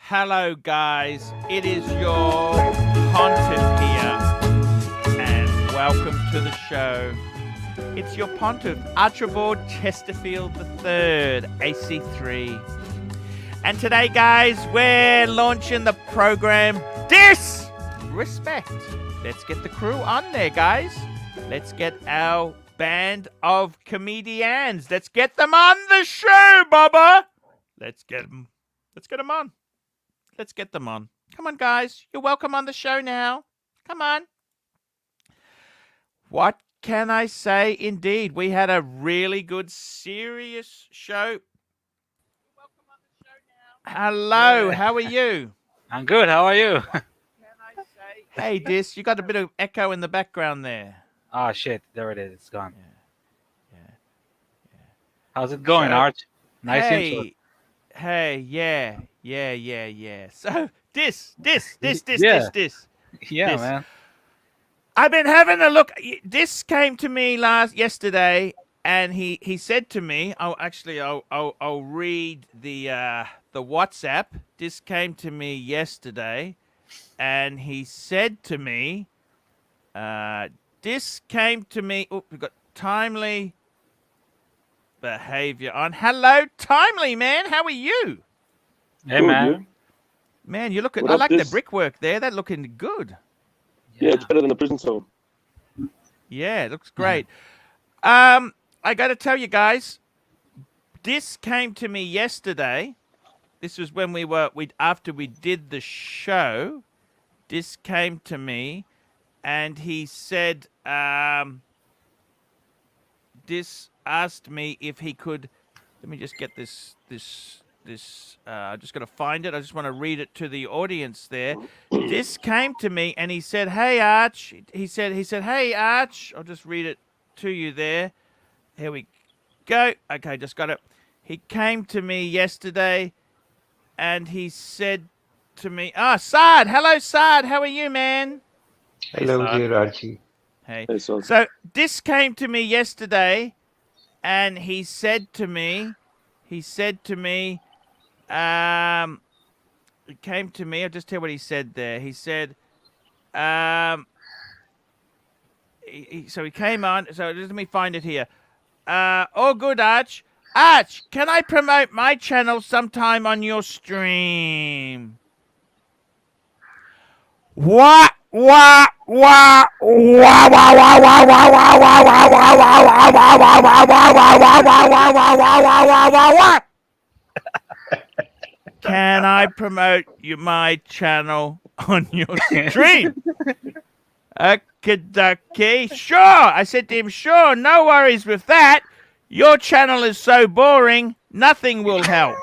Hello guys, it is your Pontiff here, and welcome to the show. It's your Pontiff, Archibald Chesterfield III, AC3. And today guys, we're launching the program Disrespect. Let's get the crew on there guys. Let's get our band of comedians. Let's get them on the show, Bubba. Let's get them on. Let's get them on. Come on, guys. You're welcome on the show now. Come on. What can I say? Indeed, we had a really good, serious show. You're welcome on the show now. Hello. Yeah. How are you? I'm good. How are you? What can I say? Hey, Dis, you got a bit of echo in the background there. Oh, shit. There it is. It's gone. Yeah. How's it going, Arch? Nice intro. Hey, yeah. So, this. Yeah, man. I've been having a look. This came to me yesterday, and he said to me, I'll read the WhatsApp. This came to me yesterday, and he said to me, this came to me. Oh, we've got timely behavior on. Hello, timely man. How are you? Hey, man. Man, you look. I like the brickwork there. That looking good. Yeah, it's better than the prison cell. Yeah, it looks great. I got to tell you guys, this came to me yesterday. This was when after we did the show. This came to me, and he said, this asked me if he could. Let me just get this. I'm just going to find it. I just want to read it to the audience there. This came to me, and he said, "Hey, Arch." He said, "Hey, Arch." I'll just read it to you there. Here we go. Okay, just got it. He came to me yesterday, and he said to me, Saad. Hello, Saad. How are you, man? Hello, dear Archie. Hey. So this came to me yesterday, and he said to me, it came to me. I'll just tell you what he said there. He said, so he came on. So let me find it here. All good, Arch. Arch, can I promote my channel sometime on your stream? What? Can I promote my channel on your stream? Okay, sure. I said to him, sure, no worries with that. Your channel is so boring, nothing will help.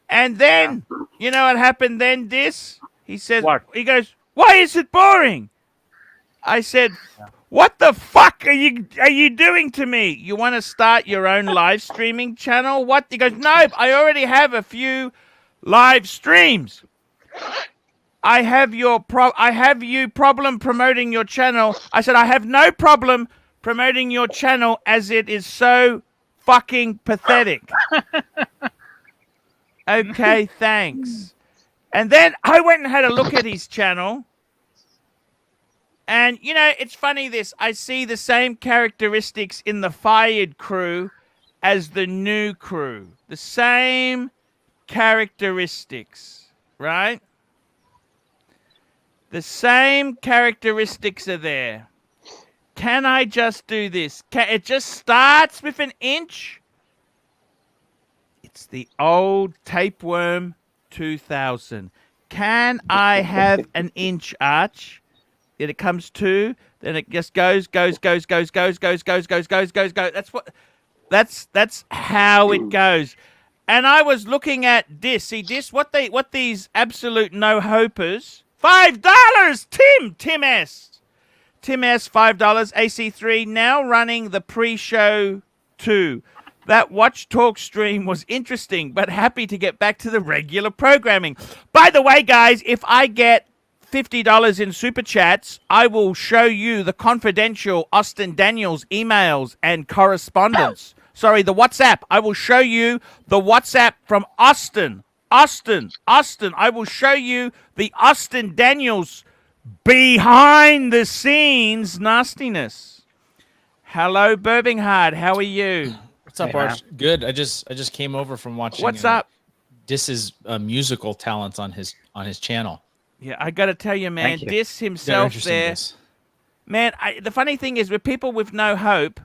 And And then, you know what happened then, Dis? He says, What? he goes, why is it boring? I said, what the fuck are you doing to me? You want to start your own live streaming channel? What? He goes, no, I already have a few live streams. I have you problem promoting your channel. I said, I have no problem promoting your channel as it is so fucking pathetic. Okay, thanks. And then I went and had a look at his channel. And, you know, it's funny this. I see the same characteristics in the fired crew as the new crew. The same characteristics, right? The same characteristics are there. Can I just do this? It just starts with an inch. It's the old tapeworm 2000. Can I have an inch, Arch? Then it comes 2, then it just goes. That's how it goes. And I was looking at this. See this? What these absolute no hopers? $5, Tim S. Tim S, $5. AC3 now running the pre-show 2. That Watch Talk stream was interesting, but happy to get back to the regular programming. By the way, guys, if I get $50 in super chats, I will show you the confidential Austin Daniels emails and correspondence. Sorry, the WhatsApp. I will show you the WhatsApp from Austin. Austin. I will show you the Austin Daniels behind the scenes nastiness. Hello, Birmingham. How are you? What's up, Arch? Good. I just came over from watching. What's up? Dis's musical talents on his channel. Yeah, I got to tell you, man, Dis himself there. Man, the funny thing is with people with no hope,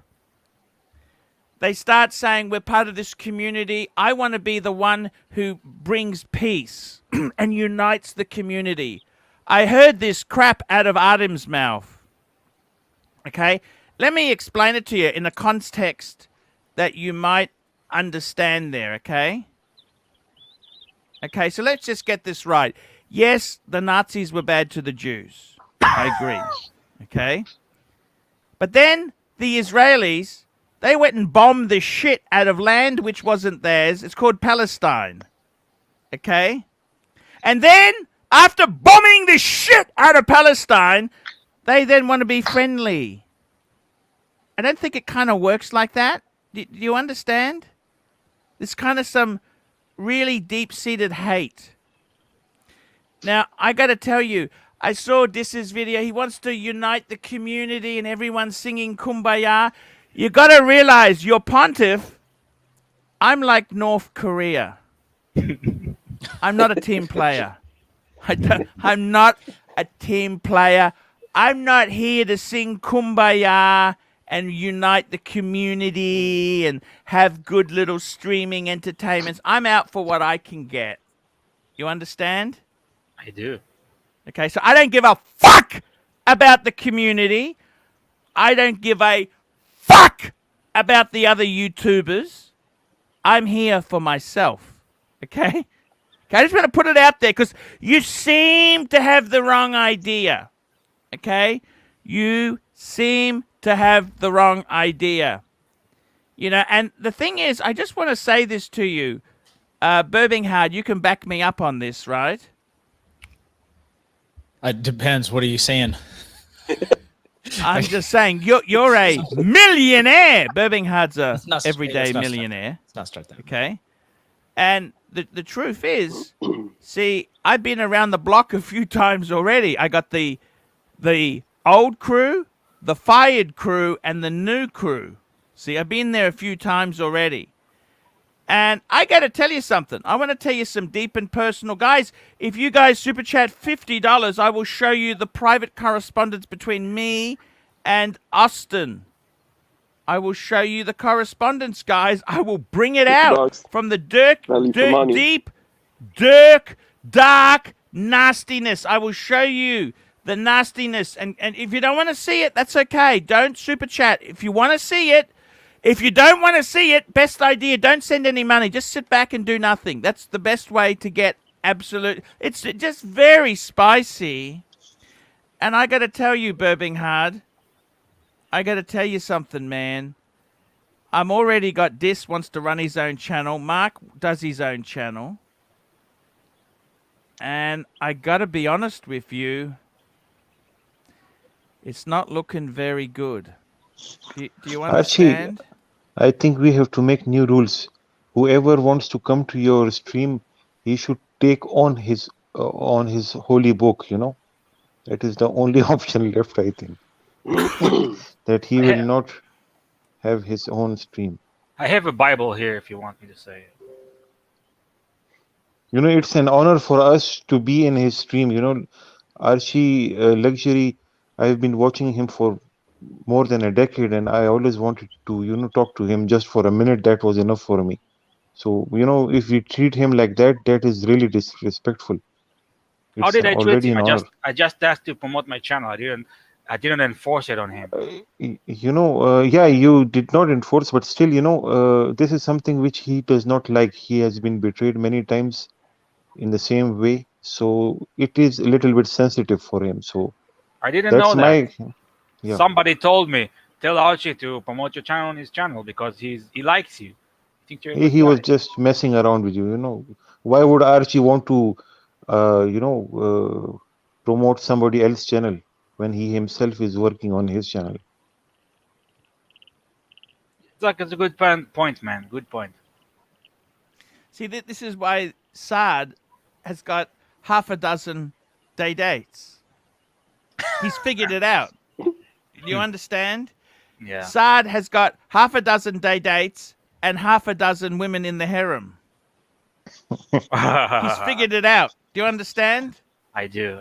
they start saying we're part of this community. I want to be the one who brings peace and unites the community. I heard this crap out of Artem's mouth. Okay? Let me explain it to you in a context that you might understand there, okay? Okay, so let's just get this right. Yes, the Nazis were bad to the Jews. I agree. Okay? But then the Israelis, they went and bombed the shit out of land which wasn't theirs. It's called Palestine. Okay? And then, after bombing the shit out of Palestine, they then want to be friendly. I don't think it kind of works like that. Do you understand? There's kind of some really deep-seated hate. Now, I got to tell you, I saw Dis's video. He wants to unite the community and everyone singing Kumbaya. You got to realize, your pontiff, I'm like North Korea. I'm not a team player. I'm not a team player. I'm not here to sing Kumbaya and unite the community and have good little streaming entertainments. I'm out for what I can get. You understand? I do. Okay, so I don't give a fuck about the community. I don't give a fuck about the other YouTubers. I'm here for myself. Okay? I just want to put it out there because you seem to have the wrong idea. Okay? You seem to have the wrong idea. You know, and the thing is, I just want to say this to you. Birmingham, you can back me up on this, right? It depends. What are you saying? I'm just saying, you're a millionaire. Birmingham's a everyday millionaire. Let's not start that. Okay? And the truth is, see, I've been around the block a few times already. I got the old crew, the fired crew, and the new crew. See, I've been there a few times already. And I got to tell you something. I want to tell you some deep and personal. Guys, if you guys super chat $50, I will show you the private correspondence between me and Austin. I will show you the correspondence, guys. I will bring it out from the deep, dark nastiness. I will show you the nastiness. And if you don't want to see it, that's okay. Don't super chat. If you want to see it, If you don't want to see it, best idea, don't send any money. Just sit back and do nothing. That's the best way to get absolute. It's just very spicy. And I got to tell you, Birminghard, I got to tell you something, man. I'm already got Dis wants to run his own channel. Mark does his own channel. And I got to be honest with you. It's not looking very good. Do you Archie, understand? I think we have to make new rules. Whoever wants to come to your stream, he should take on his holy book. That is the only option left. I think that he will not have his own stream. I have a Bible here if you want me to say it. It's an honor for us to be in his stream. Archie Luxury, I've been watching him for more than a decade, and I always wanted to, talk to him just for a minute. That was enough for me. So, if we treat him like that, that is really disrespectful. How did I treat already him? an honor. I just asked to promote my channel. I didn't enforce it on him. Yeah, you did not enforce, but still, this is something which he does not like. He has been betrayed many times in the same way, so it is a little bit sensitive for him. So I didn't know that. Yeah. Somebody told me, tell Archie to promote your channel on his channel because he likes you. He was just messing around with you. Why would Archie want to promote somebody else's channel when he himself is working on his channel? It's a good point, man. Good point. See, this is why Saad has got half a dozen day dates. He's figured it out. You understand? Yeah. Saad has got half a dozen day dates and half a dozen women in the harem. He's figured it out. Do you understand? I do.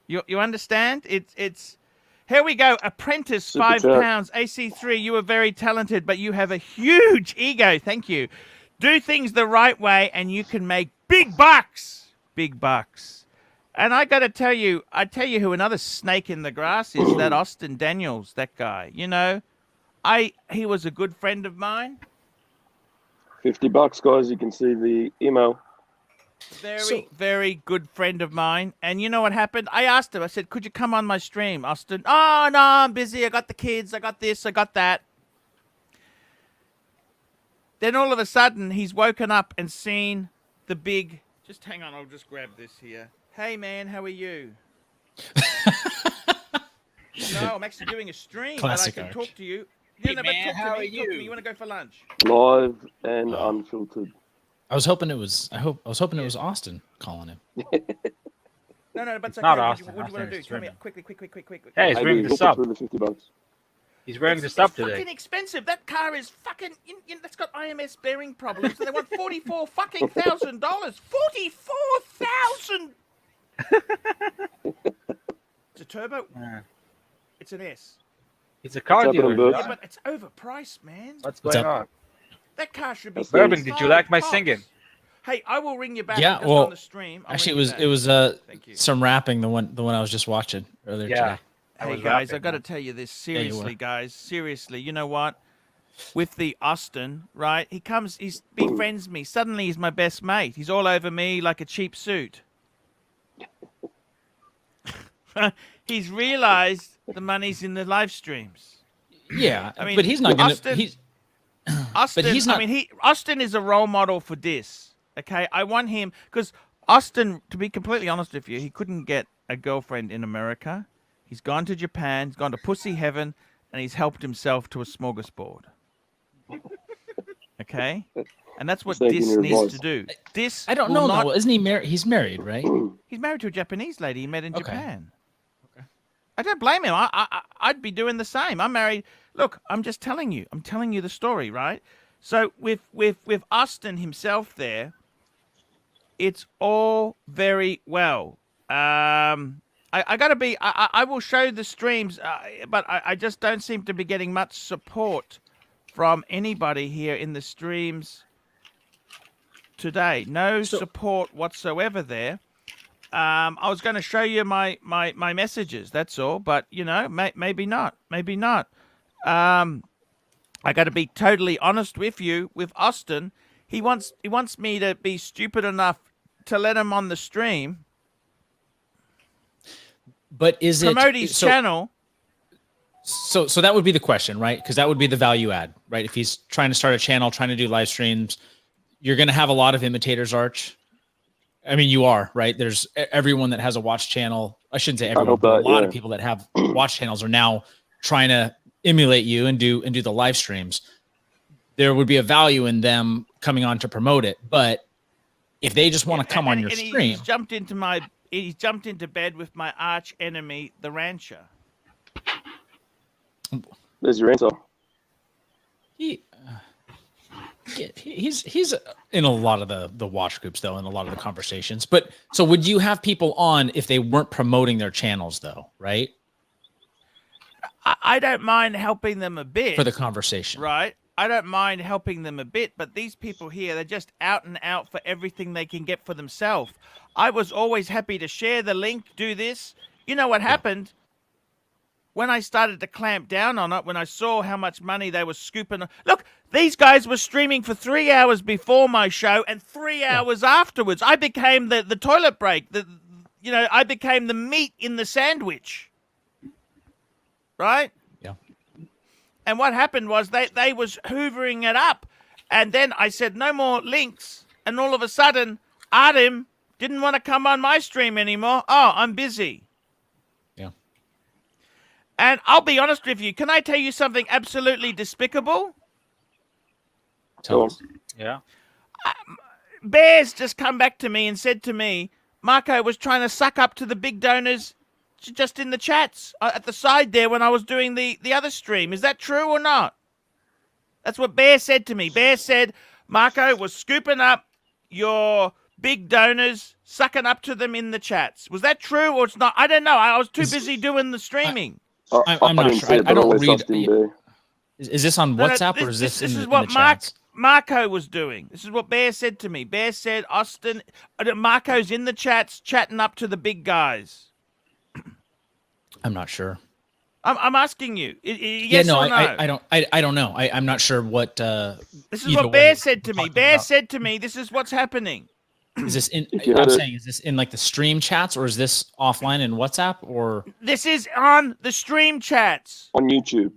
You understand? It's here we go. Apprentice, £5. AC3, you are very talented, but you have a huge ego. Thank you. Do things the right way and you can make big bucks. Big bucks. And I got to tell you, who another snake in the grass is, that Austin Daniels, that guy. He was a good friend of mine. $50, guys. You can see the email. Very good friend of mine. And you know what happened? I asked him, I said, could you come on my stream, Austin? Oh, no, I'm busy. I got the kids. I got this. I got that. Then all of a sudden, he's woken up and seen the big... Just hang on. I'll just grab this here. Hey, man, how are you? No, I'm actually doing a stream. Classic and I can Arch. talk to you. Hey, But man, talk how to me. are Talk to you? me. You want to go for lunch? Live and unfiltered. I was hoping it was. I was hoping it was Austin calling him. No, but it's okay. Not What Austin. do you want to Austin do? is Tell me streaming. quickly. Hey, he's Maybe wearing the he'll sub. put through the $50. He's wearing the It's sub today. fucking expensive. That car is fucking. That's got IMS bearing problems, and they want $44,000. $44,000. It's a turbo. Yeah. It's an S. It's a car What's happening, dealer. Bert? Yeah, but it's overpriced, man. What's What's going up? on? That car should be. Bourbon, did you like my tops. singing? Hey, I will ring you back. Yeah, just well, on the stream. I'll Actually, ring you it was Thank you. some rapping. The one I was just watching earlier Yeah. today. I Hey was guys, rapping, I got to man. tell you this you were. seriously, guys. Seriously, you know what? With the Austin, right? He befriends me. Suddenly, he's my best mate. He's all over me like a cheap suit. He's realized the money's in the live streams. Yeah, I mean, but he's not gonna. Austin- Austin, he's not- Austin is a role model for this. Okay, I want him because Austin, to be completely honest with you, he couldn't get a girlfriend in America. He's gone to Japan. He's gone to pussy heaven, and he's helped himself to a smorgasbord. Okay, and that's what Taking Dis your needs advice. to do. Dis, I don't will know not- though. Isn't he married? He's married, right? He's married to a Japanese lady he met in Okay. Japan. I don't blame him. I'd be doing the same. I'm married. Look, I'm just telling you. I'm telling you the story, right? So with Austin himself there, it's all very well. I gotta be. I will show the streams, but I just don't seem to be getting much support from anybody here in the streams today. No support whatsoever there. I was going to show you my messages. That's all, but maybe not. Maybe not. I got to be totally honest with you. With Austin, he wants me to be stupid enough to let him on the stream, But is it promote his channel. So that would be the question, right? Because that would be the value add, right? If he's trying to start a channel, trying to do live streams, you're going to have a lot of imitators, Arch. I mean, you are, right? There's everyone that has a watch channel. I shouldn't say everyone, but a lot of people that have watch channels are now trying to emulate you and do the live streams. There would be a value in them coming on to promote it, but if they just want to come on your stream, He's jumped into bed with my arch enemy, the rancher. There's your answer. He's in a lot of the watch groups though, in a lot of the conversations. But so would you have people on if they weren't promoting their channels though, right? I don't mind helping them a bit for the conversation, right? I don't mind helping them a bit, but these people here, they're just out and out for everything they can get for themselves. I was always happy to share the link, do this. You know what happened? When I started to clamp down on it, when I saw how much money they were scooping. Look, these guys were streaming for 3 hours before my show and 3 hours afterwards. I became the toilet break. I became the meat in the sandwich. Right? Yeah. And what happened was they was hoovering it up. And then I said, no more links. And all of a sudden, Artem didn't want to come on my stream anymore. Oh, I'm busy. Yeah. And I'll be honest with you. Can I tell you something absolutely despicable? Tell us. Yeah. Bear's just come back to me and said to me, Marco was trying to suck up to the big donors just in the chats at the side there when I was doing the other stream. Is that true or not? That's what Bear said to me. Bear said Marco was scooping up your big donors, sucking up to them in the chats. Was that true or it's not? I don't know. I was too busy doing the streaming. I'm not sure. I don't read. Is this on WhatsApp or is this in the chats? Marco was doing. This is what Bear said to me. Bear said, Austin, Marco's in the chats chatting up to the big guys. I'm not sure. I'm asking you. Yes or no? I don't know. I'm not sure what. This is what Bear said to me. Bear said to me, "This is what's happening." Is this in? I'm saying, is this in like the stream chats or is this offline in WhatsApp or? This is on the stream chats on YouTube.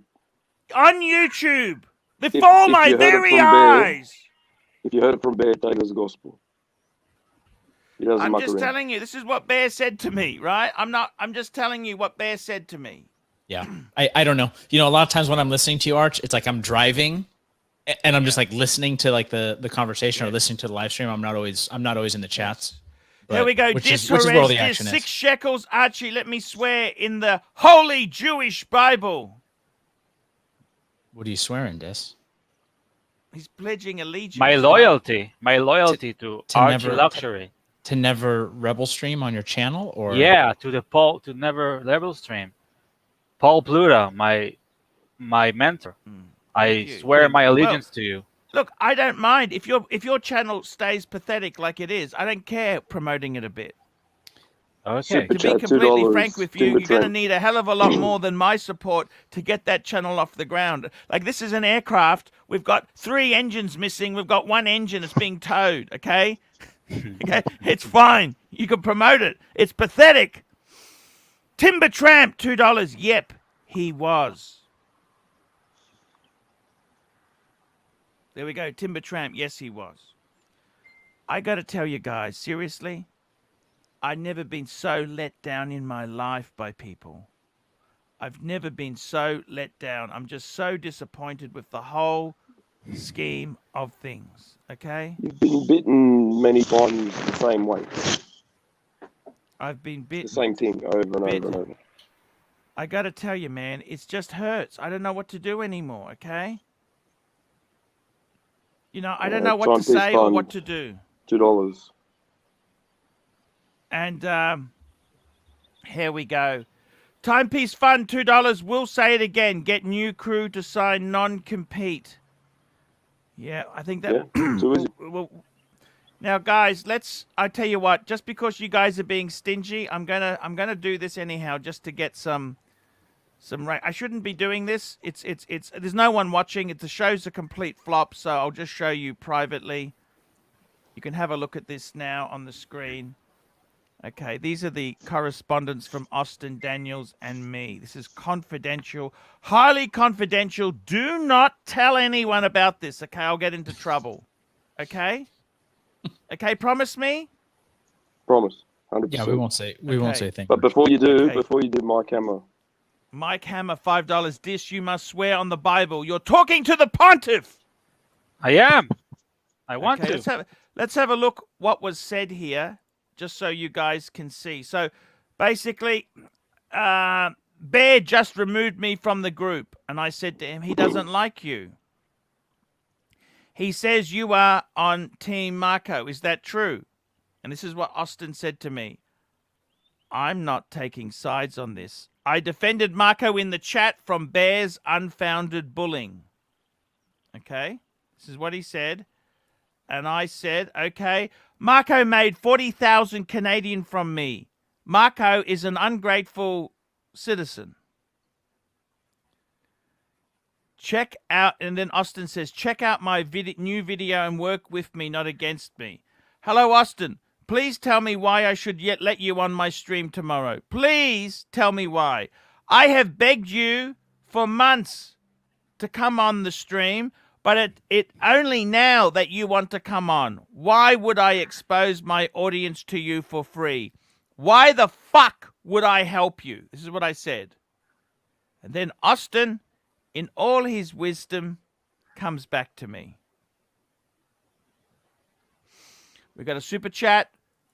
On YouTube, before my very eyes. If you heard it from Bear, take it as gospel. I'm just telling you, this is what Bear said to me, right? I'm just telling you what Bear said to me. Yeah. I don't know. You know, a lot of times when I'm listening to you, Arch, it's like I'm driving and I'm just like listening to like the conversation or listening to the live stream. I'm not always in the chats. But, there we go. Which is where all the action is. 6 shekels, Archie, let me swear in the Holy Jewish Bible. What are you swearing, Dis? He's pledging allegiance. My loyalty to ArchieLuxury. To never rebel stream on your channel, or to never rebel stream. Paul Pluta, my mentor. I swear my allegiance to you. Look, I don't mind if your channel stays pathetic like it is. I don't care promoting it a bit. Okay. To be completely frank with you, you're going to need a hell of a lot more than my support to get that channel off the ground. Like, this is an aircraft. We've got 3 engines missing. We've got 1 engine that's being towed, okay? Okay, it's fine. You can promote it. It's pathetic. Timber Tramp, $2. Yep, he was. There we go. Timber Tramp, yes, he was. I got to tell you guys, seriously, I've never been so let down in my life by people. I've never been so let down. I'm just so disappointed with the whole scheme of things, okay? You've been bitten many times the same way. I've been bitten. The same thing over and over and over. I got to tell you, man, it just hurts. I don't know what to do anymore, okay? You know, I don't know what to say or what to do. $2. And here we go. Timepiece Fund, $2. We'll say it again. Get new crew to sign non-compete. Yeah, I think that... Yeah, too easy. Now, guys, I tell you what, just because you guys are being stingy, I'm gonna do this anyhow just to get some I shouldn't be doing this. It's there's no one watching. The show's a complete flop, so I'll just show you privately. You can have a look at this now on the screen. Okay, these are the correspondence from Austin Daniels and me. This is confidential, highly confidential. Do not tell anyone about this, okay? I'll get into trouble. Okay? Okay, promise me? Promise. 100%. Yeah, we won't say a thing. But before you do, Okay. Mike Hammer. Mike Hammer, $5. Dish, you must swear on the Bible. You're talking to the pontiff. I am. I want Okay, to. let's have a look what was said here, just so you guys can see. So, basically, Bear just removed me from the group, and I said to him, he doesn't like you. He says you are on Team Marco. Is that true? And this is what Austin said to me. I'm not taking sides on this. I defended Marco in the chat from Bear's unfounded bullying. Okay? This is what he said. And I said, okay, Marco made 40,000 Canadian from me. Marco is an ungrateful citizen. Check out, and then Austin says, check out my new video and work with me, not against me. Hello, Austin. Please tell me why I should yet let you on my stream tomorrow. Please tell me why. I have begged you for months to come on the stream, but it only now that you want to come on. Why would I expose my audience to you for free? Why the fuck would I help you? This is what I said. And then Austin, in all his wisdom, comes back to me. We got a super chat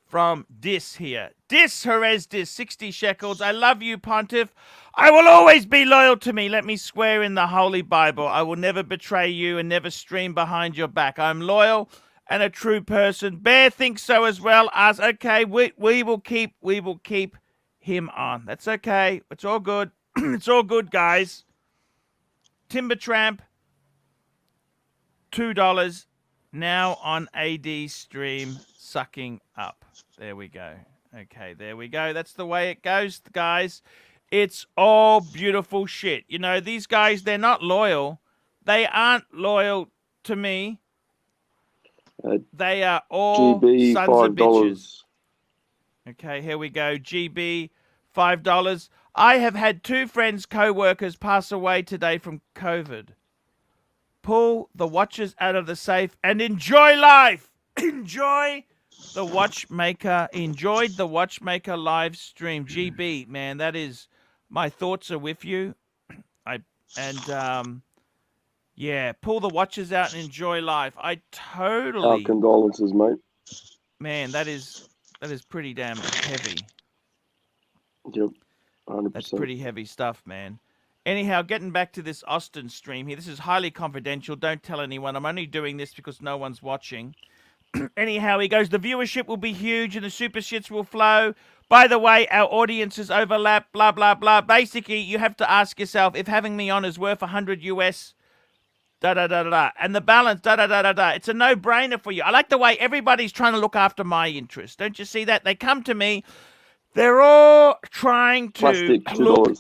from Dis here. Dis, Jerez Dis, 60 shekels. I love you, Pontiff. I will always be loyal to me. Let me swear in the Holy Bible. I will never betray you and never stream behind your back. I'm loyal and a true person. Bear thinks so as well. As okay, we will keep him on. That's okay. It's all good. It's all good, guys. Timber Tramp, $2. Now on AD stream, sucking up. There we go. Okay, there we go. That's the way it goes, guys. It's all beautiful shit. You know, these guys, they're not loyal. They aren't loyal to me. They are all GB, sons $5. of bitches. Okay, here we go. GB, $5. I have had 2 friends, co-workers, pass away today from COVID. Pull the watches out of the safe and enjoy life. Enjoy the watchmaker. Enjoyed the watchmaker live stream. GB, man, that is, my thoughts are with you. Yeah, pull the watches out and enjoy life. I totally. Our condolences, mate. Man, that is pretty damn heavy. Yep, 100%. That's pretty heavy stuff, man. Anyhow, getting back to this Austin stream here. This is highly confidential. Don't tell anyone. I'm only doing this because no one's watching. Anyhow, he goes, the viewership will be huge and the super shits will flow. By the way, our audiences overlap, blah, blah, blah. Basically, you have to ask yourself if having me on is worth 100 US, da-da-da-da-da. And the balance, da-da-da-da-da. It's a no-brainer for you. I like the way everybody's trying to look after my interests. Don't you see that? They come to me. They're all trying to Plastic, $2.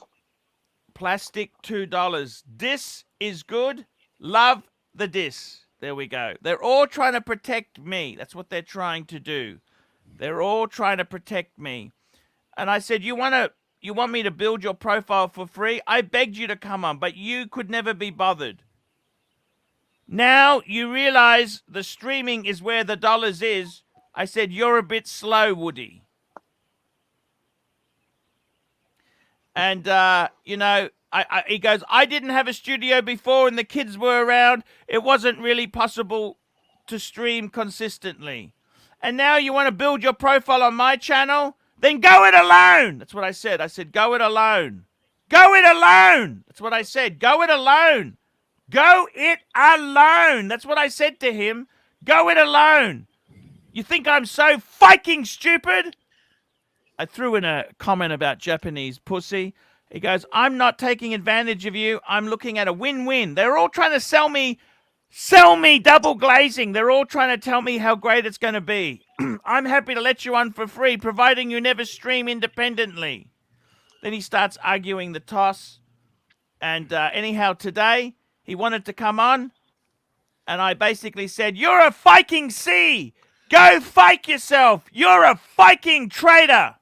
Plastic, $2. This is good. Love the dis. There we go. They're all trying to protect me. That's what they're trying to do. They're all trying to protect me. And I said, you want me to build your profile for free? I begged you to come on, but you could never be bothered. Now you realize the streaming is where the dollars is. I said, you're a bit slow, Woody. And, you know, he goes, I didn't have a studio before and the kids were around. It wasn't really possible to stream consistently. And now you want to build your profile on my channel? Then go it alone. That's what I said. I said, go it alone. Go it alone. That's what I said. Go it alone. Go it alone. That's what I said to him. Go it alone. You think I'm so fucking stupid? I threw in a comment about Japanese pussy. He goes, I'm not taking advantage of you. I'm looking at a win-win. They're all trying to sell me double glazing. They're all trying to tell me how great it's going to be. I'm happy to let you on for free, providing you never stream independently. Then he starts arguing the toss. And anyhow, today he wanted to come on, and I basically said, "You're a fucking C. Go fake yourself. You're a fucking traitor."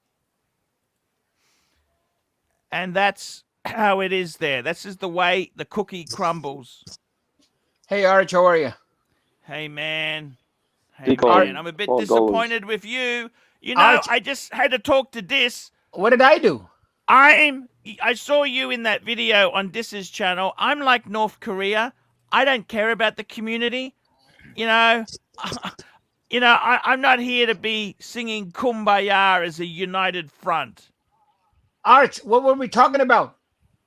And that's how it is there. This is the way the cookie crumbles. Hey, Arch, how are you? Hey, man. Hey, Deacon, man. I'm a bit $5. disappointed with you. You know, Arch- I just had to talk to Dis. What did I do? I saw you in that video on Dis's channel. I'm like North Korea. I don't care about the community. You know, I'm not here to be singing Kumbaya as a united front. Arch, what were we talking about?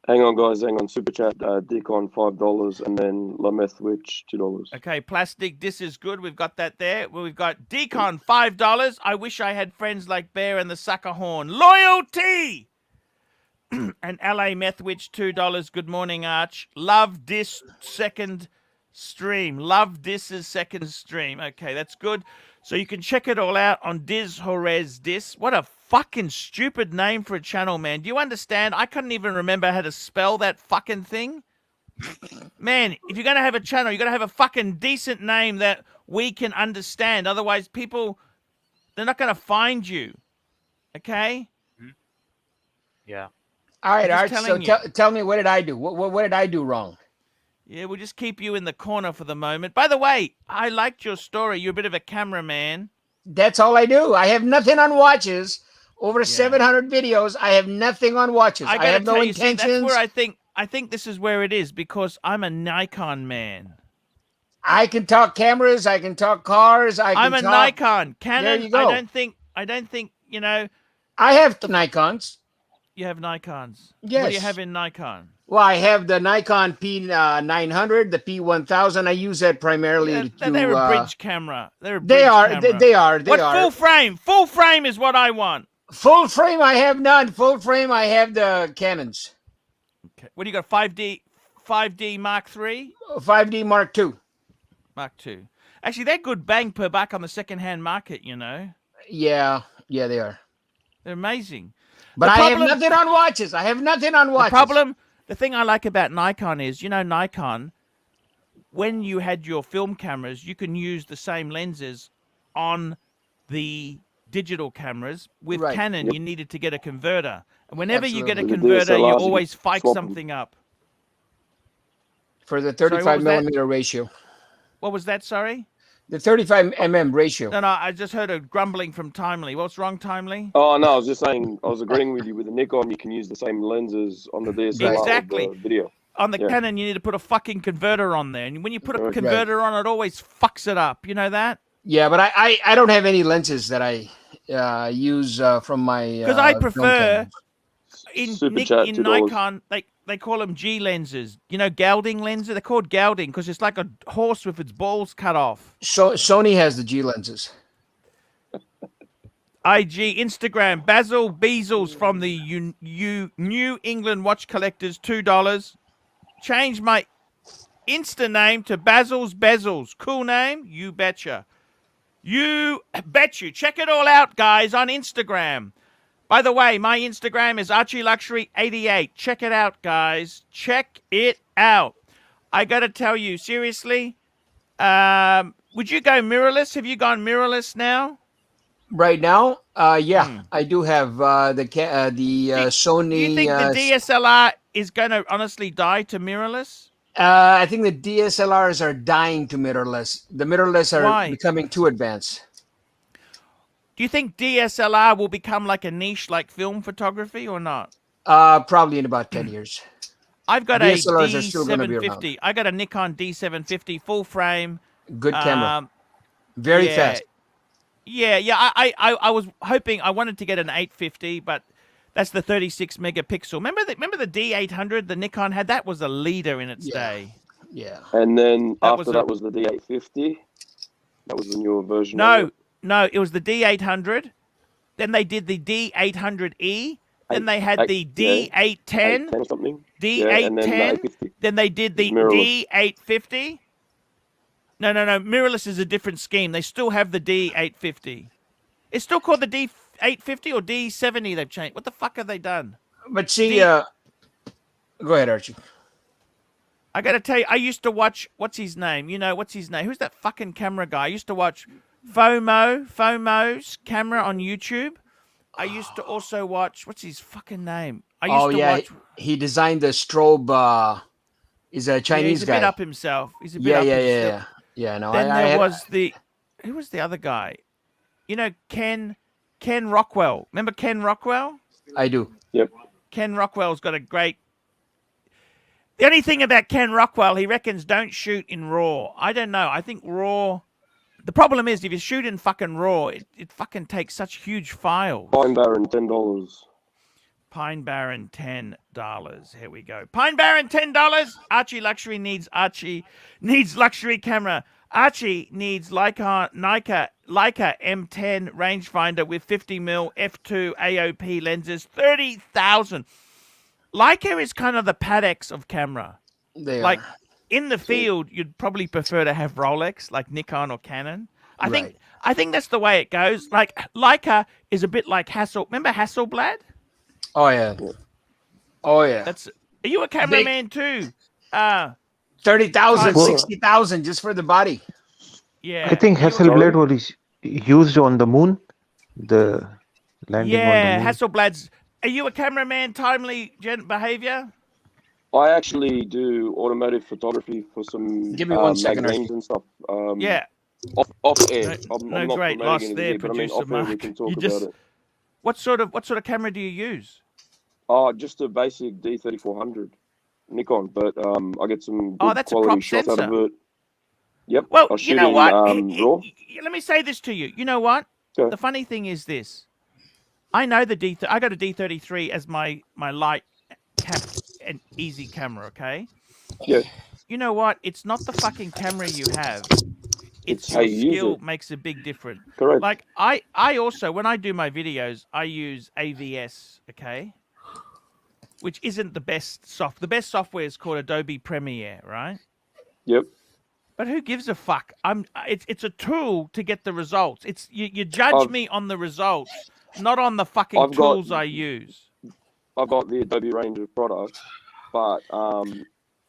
Hang on, guys. Hang on. Super chat. Deacon $5, and then Lameth Witch $2. Okay, plastic. This is good. We've got that there. Well, we've got Decon $5. I wish I had friends like Bear and the Sucker Horn. Loyalty. And LA Methwitch $2. Good morning, Arch. Love this second stream. Love Dis's second stream. Okay, that's good. So you can check it all out on Diz Horez Dis. What a fucking stupid name for a channel, man. Do you understand? I couldn't even remember how to spell that fucking thing. Man, if you're going to have a channel, you're going to have a fucking decent name that we can understand. Otherwise, people, they're not going to find you. Okay? Yeah. All right, I'm Arch. just So telling tell me, what did I do? What did I do wrong? Yeah, we'll just keep you in the corner for the moment. By the way, I liked your story. You're a bit of a cameraman. That's all I do. I have nothing on watches. Over 700 videos. I have nothing on watches. I gotta have no tell you, see, intentions. that's where I think this is where it is, because I'm a Nikon man. I can talk cameras. I can talk cars. I'm a Nikon. Canon. There you go. I don't think, you know, I have Nikons. you have Nikons. Yes. What do you have in Nikon? Well, I have the Nikon P900, the P1000. I use that primarily to. They're a bridge camera. They're a bridge They are. camera. They are. What full frame? Full frame is what I want. Full frame, I have none. Full frame, I have the Canons. Okay. What do you got? 5D Mark III? 5D Mark II. Mark II. Actually, they're good bang per buck on the second-hand market, you know. Yeah, they are. They're amazing. But I have nothing on watches. The thing I like about Nikon is, you know, Nikon, when you had your film cameras, you can use the same lenses on the digital cameras. With Canon, you needed to get a converter. And whenever you get a converter, you always fuck something up. For the 35 millimeter ratio. What was that, sorry? The 35 mm ratio. No, I just heard a grumbling from Timely. What's wrong, Timely? Oh, no, I was just saying, I was agreeing with you. With the Nikon, you can use the same lenses on the DSLR. Exactly. With the video. On the Canon, you need to put a fucking converter on there. And when you put a converter on, it always fucks it up. You know that? Yeah, but I don't have any lenses that I use from my. Because I prefer in $2. Nikon, they call them G lenses. You know, gelding lenses. They're called gelding because it's like a horse with its balls cut off. So Sony has the G lenses. IG Instagram Basil Beazles from the New England Watch Collectors $2. Change my Insta name to Basil's Bezels. Cool name? You betcha. You bet you. Check it all out, guys, on Instagram. By the way, my Instagram is ArchieLuxury88. Check it out, guys. Check it out. I got to tell you, seriously, would you go mirrorless? Have you gone mirrorless now? Right now, yeah, I do have the Sony. Do you think the DSLR is going to honestly die to mirrorless? I think the DSLRs are dying to mirrorless. The mirrorless are becoming too advanced. Do you think DSLR will become like a niche like film photography or not? Probably in about 10 years. I've got DSLRs a D750. I got a Nikon D750 full frame. Good camera. Very fast. Yeah. I was hoping, I wanted to get an 850, but that's the 36 megapixel. Remember the D800 the Nikon had? That was a leader in its day. Yeah. And then after that was the D850. That was the newer version. No, it was the D800. Then they did the D800E. Then they had the D810. D810. Then they did the D850. No. Mirrorless is a different scheme. They still have the D850. It's still called the D850 or D70 they've changed. What the fuck have they done? But see, go ahead, Archie. I got to tell you, I used to watch, what's his name? You know, what's his name? Who's that fucking camera guy? I used to watch FOMO's camera on YouTube. I used to also watch, what's his fucking name? I used to watch. He designed the strobe. He's a Chinese he's a guy. bit up himself. He's a bit up himself. Yeah, no. Then there was who was the other guy? You know, Ken Rockwell. Remember Ken Rockwell? I do. Yep. Ken Rockwell's got a great. The only thing about Ken Rockwell, he reckons don't shoot in RAW. I don't know. I think RAW. The problem is if you shoot in fucking RAW, it fucking takes such huge files. Pine Barren, $10. Pine Barren, $10. Here we go. Pine Barren, $10. ArchieLuxury needs luxury camera. Archie needs Leica M10 rangefinder with 50mm f2 AOP lenses, 30,000. Leica is kind of the Patek of camera. They in the field, you'd probably prefer to have Rolex, like Nikon or Canon. I think that's the way it goes. Like Leica is a bit like Remember Hasselblad? Oh yeah. Oh yeah. Are you a cameraman too? 30,000, 60,000 just for the body. Yeah. I think Hasselblad was used on the moon. The landing on the moon. Hasselblad's. Are you a cameraman? Timely behavior? I actually do automotive photography for some Give me 1 second, magazines and stuff. Yeah. Off air. I'm No not great promoting loss anything, there, but producer off air we Mark. can talk about it. What sort of camera do you use? Just a basic D3400 Nikon, but I get some good that's a quality crop shots out sensor. of it. Yep. Well, I was you know shooting, what? RAW. Let me say this to you. You know what? Go. The funny thing is this. I know I got a D33 as my light and easy camera, okay? Yeah. You know what? It's not the fucking camera you have. It's how your you use skill it. makes a big difference. Correct. Like I also, when I do my videos, I use AVS, okay? Which isn't the best The best software is called Adobe Premiere, right? Yep. But who gives a fuck? It's a tool to get the results. It's you judge me on the results, not on the fucking tools I use. I've got the Adobe range of products, but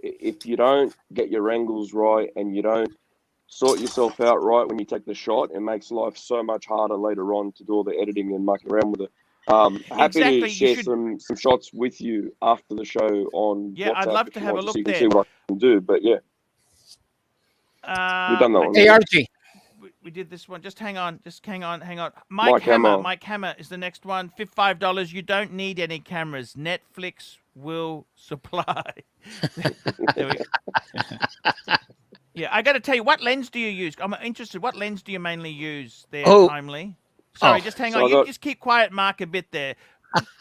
if you don't get your angles right and you don't sort yourself out right when you take the shot, it makes life so much harder later on to do all the editing and mucking around with it. Happy to share some shots with you after the show on WhatsApp. I'd love to have a look so you there. can see what I can do, but yeah. We've done that one. Hey Archie. We did this one. Just hang on. Mike Hammer is the next one. $55. You don't need any cameras. Netflix will supply. Yeah, I got to tell you, what lens do you use? I'm interested. What lens do you mainly use there, Timely? Sorry, just hang on. You just keep quiet, Mark, a bit there.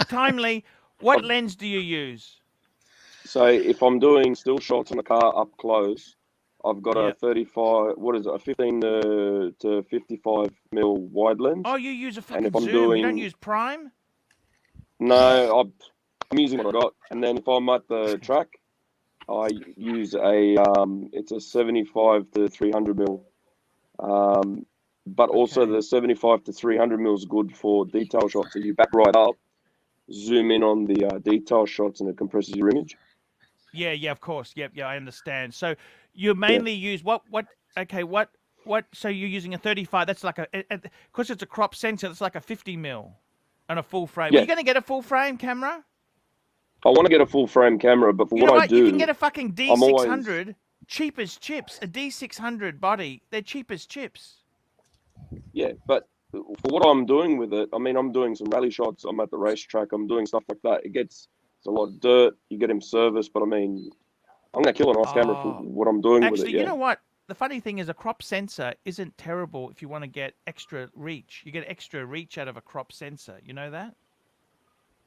Timely, what lens do you use? So if I'm doing still shots on the car up close, I've got a 35, a 15 to 55 mil wide lens. Oh, you use a fucking if I'm zoom. You don't use prime? No, I'm using what I got. And then if I'm at the track, I use it's a 75 to 300 mil. But also the 75 to 300 mil is good for detail shots. So you back right up, zoom in on the detail shots, and it compresses your image. Yeah, of course. Yeah, I understand. So you mainly use what? So you're using a 35. That's like because it's a crop sensor. It's like a 50 mil and a full frame. Yeah. Are you going to get a full frame camera? I want to get a full frame camera, but for you know what I do, you can get a fucking D600, cheap as chips. A D600 body, they're cheap as chips. Yeah, but for what I'm doing with it, I mean, I'm doing some rally shots. I'm at the racetrack. I'm doing stuff like that. It's a lot of dirt. You get him serviced, but I mean, I'm gonna kill a nice camera for what I'm doing with it. Actually, you know what? The funny thing is, a crop sensor isn't terrible if you want to get extra reach. You get extra reach out of a crop sensor. You know that?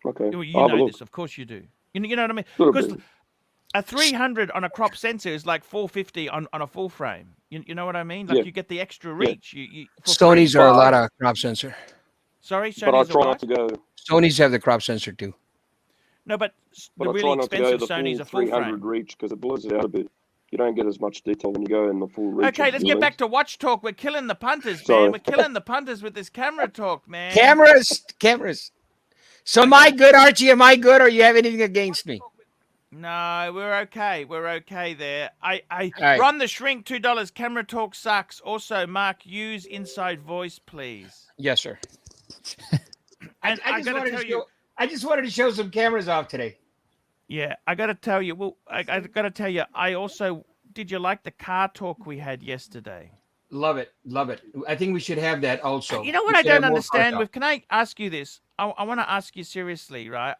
Okay. You know this, of course you do. You know what I mean? Because a 300 on a crop sensor is like 450 on a full frame. You know what I mean? Like you get the extra reach. Sony's are a lot of crop sensor. Sorry, Sony's but I try not to go. Sony's have the crop sensor too. No, but the I really try not to go expensive the Sony's full a full 300 frame. reach because it blows it out a bit. You don't get as much detail when you go in the full reach. Okay, let's get back to watch talk. We're killing the punters, man. Sorry. We're killing the punters with this camera talk, man. Cameras. So am I good, Archie? Am I good, or you have anything against me? No, we're okay. We're okay there. All right. Ron the Shrink, $2. Camera talk sucks. Also, Mark, use inside voice, please. Yes, sir. And I gotta tell you, I just wanted to show some cameras off today. yeah, I gotta tell you. Well, I gotta tell you. I also did. You like the car talk we had yesterday? Love it. Love it. I think we should have that also. You know what We I should have don't more understand car with? Can I ask you this? I want to ask you seriously, right?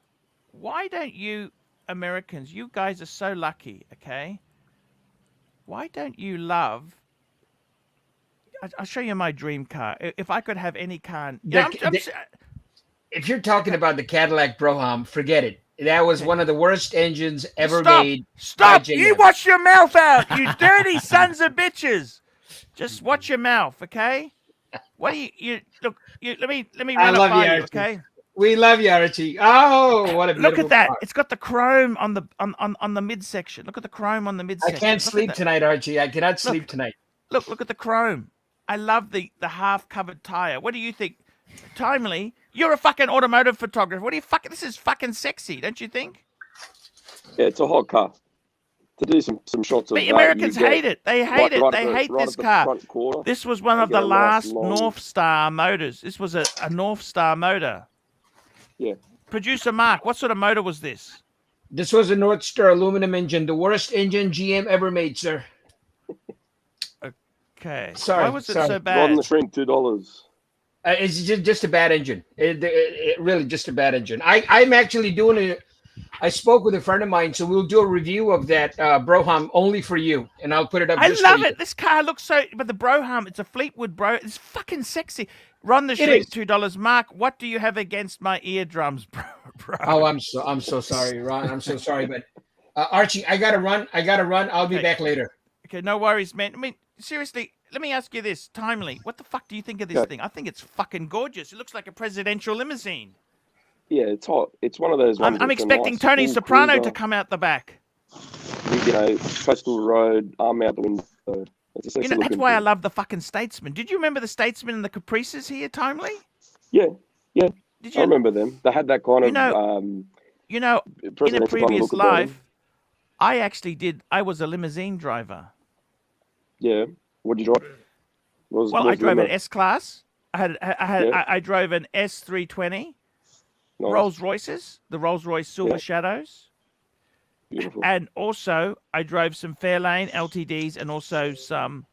Why don't you Americans? You guys are so lucky, okay? Why don't you love? I'll show you my dream car. If I could have any car, If you're talking about the Cadillac Brougham, forget it. That was one of the worst engines ever Stop! made. Stop! by You JM. watch your mouth out, you dirty sons of bitches. Just watch your mouth, okay? What do you look? Let me I run it love by you, you, Archie. okay? We love you, Archie. Oh, what a beautiful Look at that! car. It's got the chrome on the midsection. Look at the chrome on the I midsection. can't Look at sleep that. tonight, Archie. I cannot sleep tonight. Look at the chrome. I love the half covered tire. What do you think? Timely, you're a fucking automotive photographer. What do you fucking? This is fucking sexy, don't you think? Yeah, it's a hot car. To do some shots of The that, Americans you get hate it. They hate it. They hate right this at the car. front quarter, This was one you of get the a nice last long- North Star motors. This was a North Star motor. Yeah. Producer Mark, what sort of motor was this? This was a North Star aluminum engine, the worst engine GM ever made, sir. Okay. Sorry, Why was it sorry. so Rod bad? and the Shrink, $2. It's just a bad engine. It really just a bad engine. I'm actually doing it. I spoke with a friend of mine, so we'll do a review of that Brougham only for you, and I'll put it up. I just love for it. you. This car looks so. But the Brougham, it's a Fleetwood Bro. It's fucking sexy. Ron the It Shrink, is. $2. Mark, what do you have against my eardrums, bro? Oh, I'm so sorry, Ron. I'm so sorry, but Archie, I gotta run. I'll be Okay. back later. Okay, no worries, man. I mean, seriously, let me ask you this. Timely, what the fuck do you think of this Okay. thing? I think it's fucking gorgeous. It looks like a presidential limousine. Yeah, it's hot. It's one of those ones. I'm that's a expecting nice Tony full Soprano cruiser. to come out the back. Coastal road, arm out the window. It's a sexy That's looking why I thing. love the fucking Statesman. Did you remember the Statesman and the Caprices here, Timely? Yeah, Did I you? remember them. They had that kind You of know, in a presidential kind of previous look about them. life, I was a limousine driver. Yeah. What did you drive? Well, I drove an S-Class. I drove an S320, Nice. Rolls Royces, the Rolls Royce Silver Yeah. Shadows. Beautiful. And also, I drove some Fairlane LTDs and also some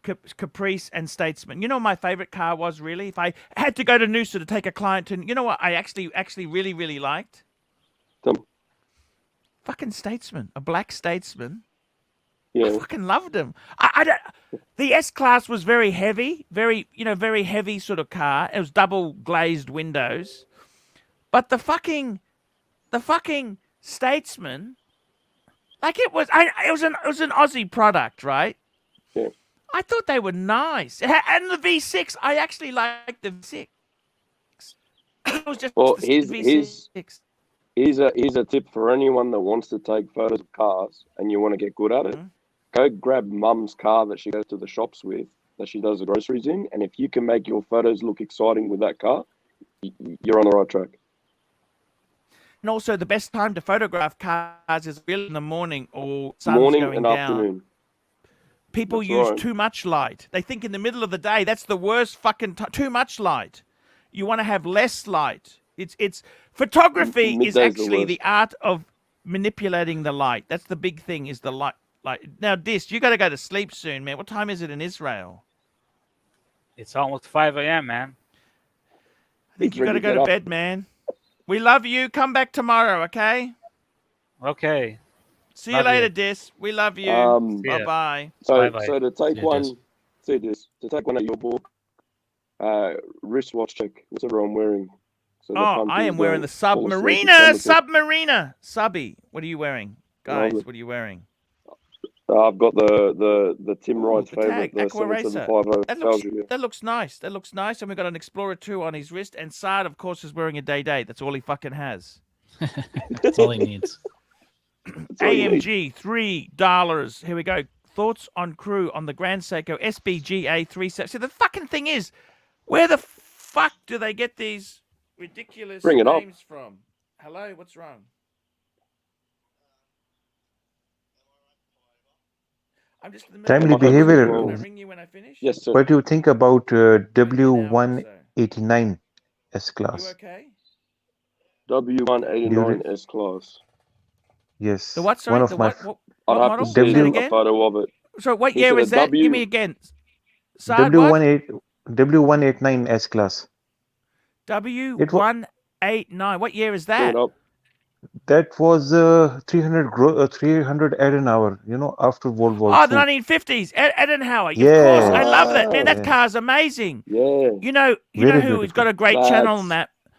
Caprice and Statesman. You know what my favorite car was, really? If I had to go to Noosa to take a client to... You know what I actually really, really liked? Tell me. Fucking Statesman. A black Statesman. I Yeah. fucking loved him. I don't... The S-Class was very heavy. Very heavy sort of car. It was double glazed windows. But the fucking Statesman... Like it was an Aussie product, right? Yeah. I thought they were nice. And the V6, I actually liked the V6. It was just Well, the here's V6. here's a tip for anyone that wants to take photos of cars and you want to get good at it. Mhm. Go grab Mum's car that she goes to the shops with, that she does the groceries in, and if you can make your photos look exciting with that car, you're on the right track. And also, the best time to photograph cars is really in the morning or sun's Morning going and down. afternoon. People That's use right. too much light. They think in the middle of the day, that's the worst fucking too much light. You want to have less light. It's photography is Midday's the actually worst. the art of manipulating the light. That's the big thing is the light. Now, Dis, you got to go to sleep soon, man. What time is it in Israel? It's almost 5 a.m., man. I think It's you got to ready to go get to up. bed, man. We love you. Come back tomorrow, okay? Okay. See you Love you. later, Dis. We love you. Yeah. Bye-bye. So Bye-bye. so to take See you, one, Jess. see this, to take one at your book, wristwatch check. What's everyone wearing? So the Oh, fun I things am wearing go the fall asleep and Submariner. stomach ache. Subby. What are you wearing? Guys, Lovely. what are you wearing? I've got the Tim Wright's the favorite, tag, the Aqua Racer. 7750 That looks, Belgium. Yeah. that looks nice. That looks nice. And we've got an Explorer 2 on his wrist. And Saad, of course, is wearing a Day-Day. That's all he fucking has. That's all he needs. That's all you need. AMG, $3. Here we go. Thoughts on crew on the Grand Seiko SBGA 37. See, the fucking thing is, where the fuck do they get these ridiculous Bring it up. names from? Hello, what's wrong? I'm just in the middle Timely of a conversation. behavior. Can I ring you when I finish? Yes, sir. What do you think about Maybe an hour or W189 S so. You class? okay? W189 S class. Yes, The what? Sorry, one the of my what? What I'd have model? to Say see that a again. photo of it. So what He year said a is that? Give W. me again. Saad, what? W189 S class. It was W189. What year is Bring it that? up. that was 300 add an hour. You know, after World War Oh, the II. 1950s. Edenhauer. Of course, I Yes, love that. Man, that Ah, yes, car's amazing. yeah. You know very who's got beautiful. a great channel on That's that?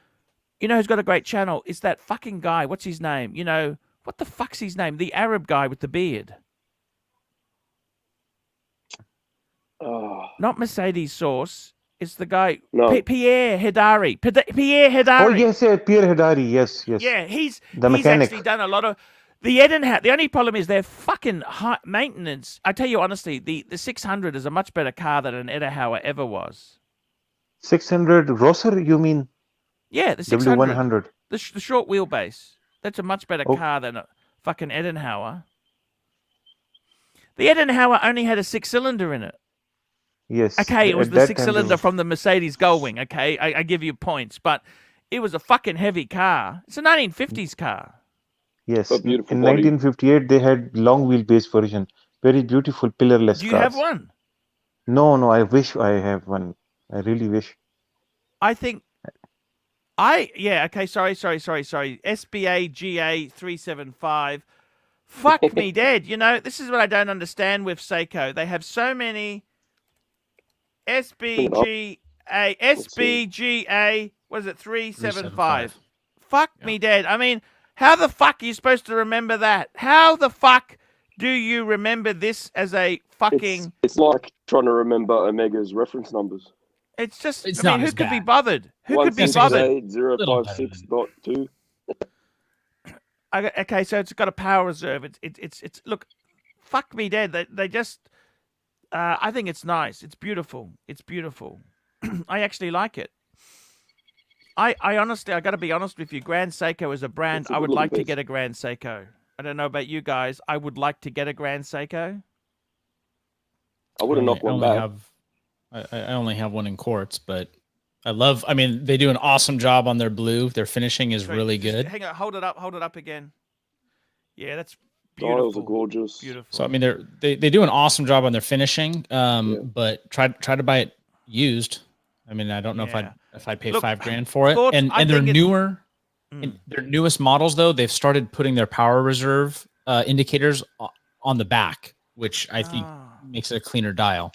You know who's got a great channel? It's that fucking guy. What's his name? You know, what the fuck's his name? The Arab guy with the beard. Not Mercedes Sauce. It's the guy, no. Pierre Hedari. Pierre Oh Hedari. yes, yeah, Pierre Hedari. Yes, yes, Yeah, he's the mechanic. actually done a lot of the Edenhout. The only problem is they're fucking high maintenance. I tell you honestly, the 600 is a much better car than an Edenhower ever was. 600 Rosser, you mean? Yeah, the 600, W100. the short wheelbase. That's a much better Oh, car than a fucking Edenhower. The Edenhower only had a 6-cylinder in it. yes. Okay, it was At the that time, 6-cylinder from the Mercedes Gullwing. Okay, I give you points, but it was a fucking heavy car. It's a 1950s car. yes. A beautiful In body. 1958, they had long wheelbase version. Very beautiful pillarless Do you have cars. one? No, no. I wish I have one. I really wish. I think okay, sorry. SBA GA 375. Fuck me dead. You know, this is what I don't understand with Seiko. They have so many Bring it up. Let's see. SBGA, what is it, 375? 375. Fuck Yeah. me dead. I mean, how the fuck are you supposed to remember that? How the fuck do you remember this as a fucking... It's like trying to remember Omega's reference numbers. It's just, It's I mean, not who as could be bad. bothered? Who could be bothered? 168.056.2. Okay, so it's got a power reserve. It's look, fuck me dead. They just, I think it's nice. It's beautiful. It's beautiful. I actually like it. I honestly, I got to be honest with you. Grand Seiko is a brand. It's a I good would looking like to piece. get a Grand Seiko. I don't know about you guys. I would like to get a Grand Seiko. I would have knocked one back. I only have one in quartz, but I mean, they do an awesome job on their blue. Their finishing is Sorry, really just good. Hang on, hold it up again. Yeah, that's Dials are beautiful. gorgeous. Beautiful. So I mean, they do an awesome job on their finishing. But try to buy it used. I mean, I don't know Yeah. if I'd pay Look, $5,000 for it. thoughts, And I their think it's- newer, in their newest models though, they've started putting their power reserve indicators on the back, which I think makes it a cleaner dial.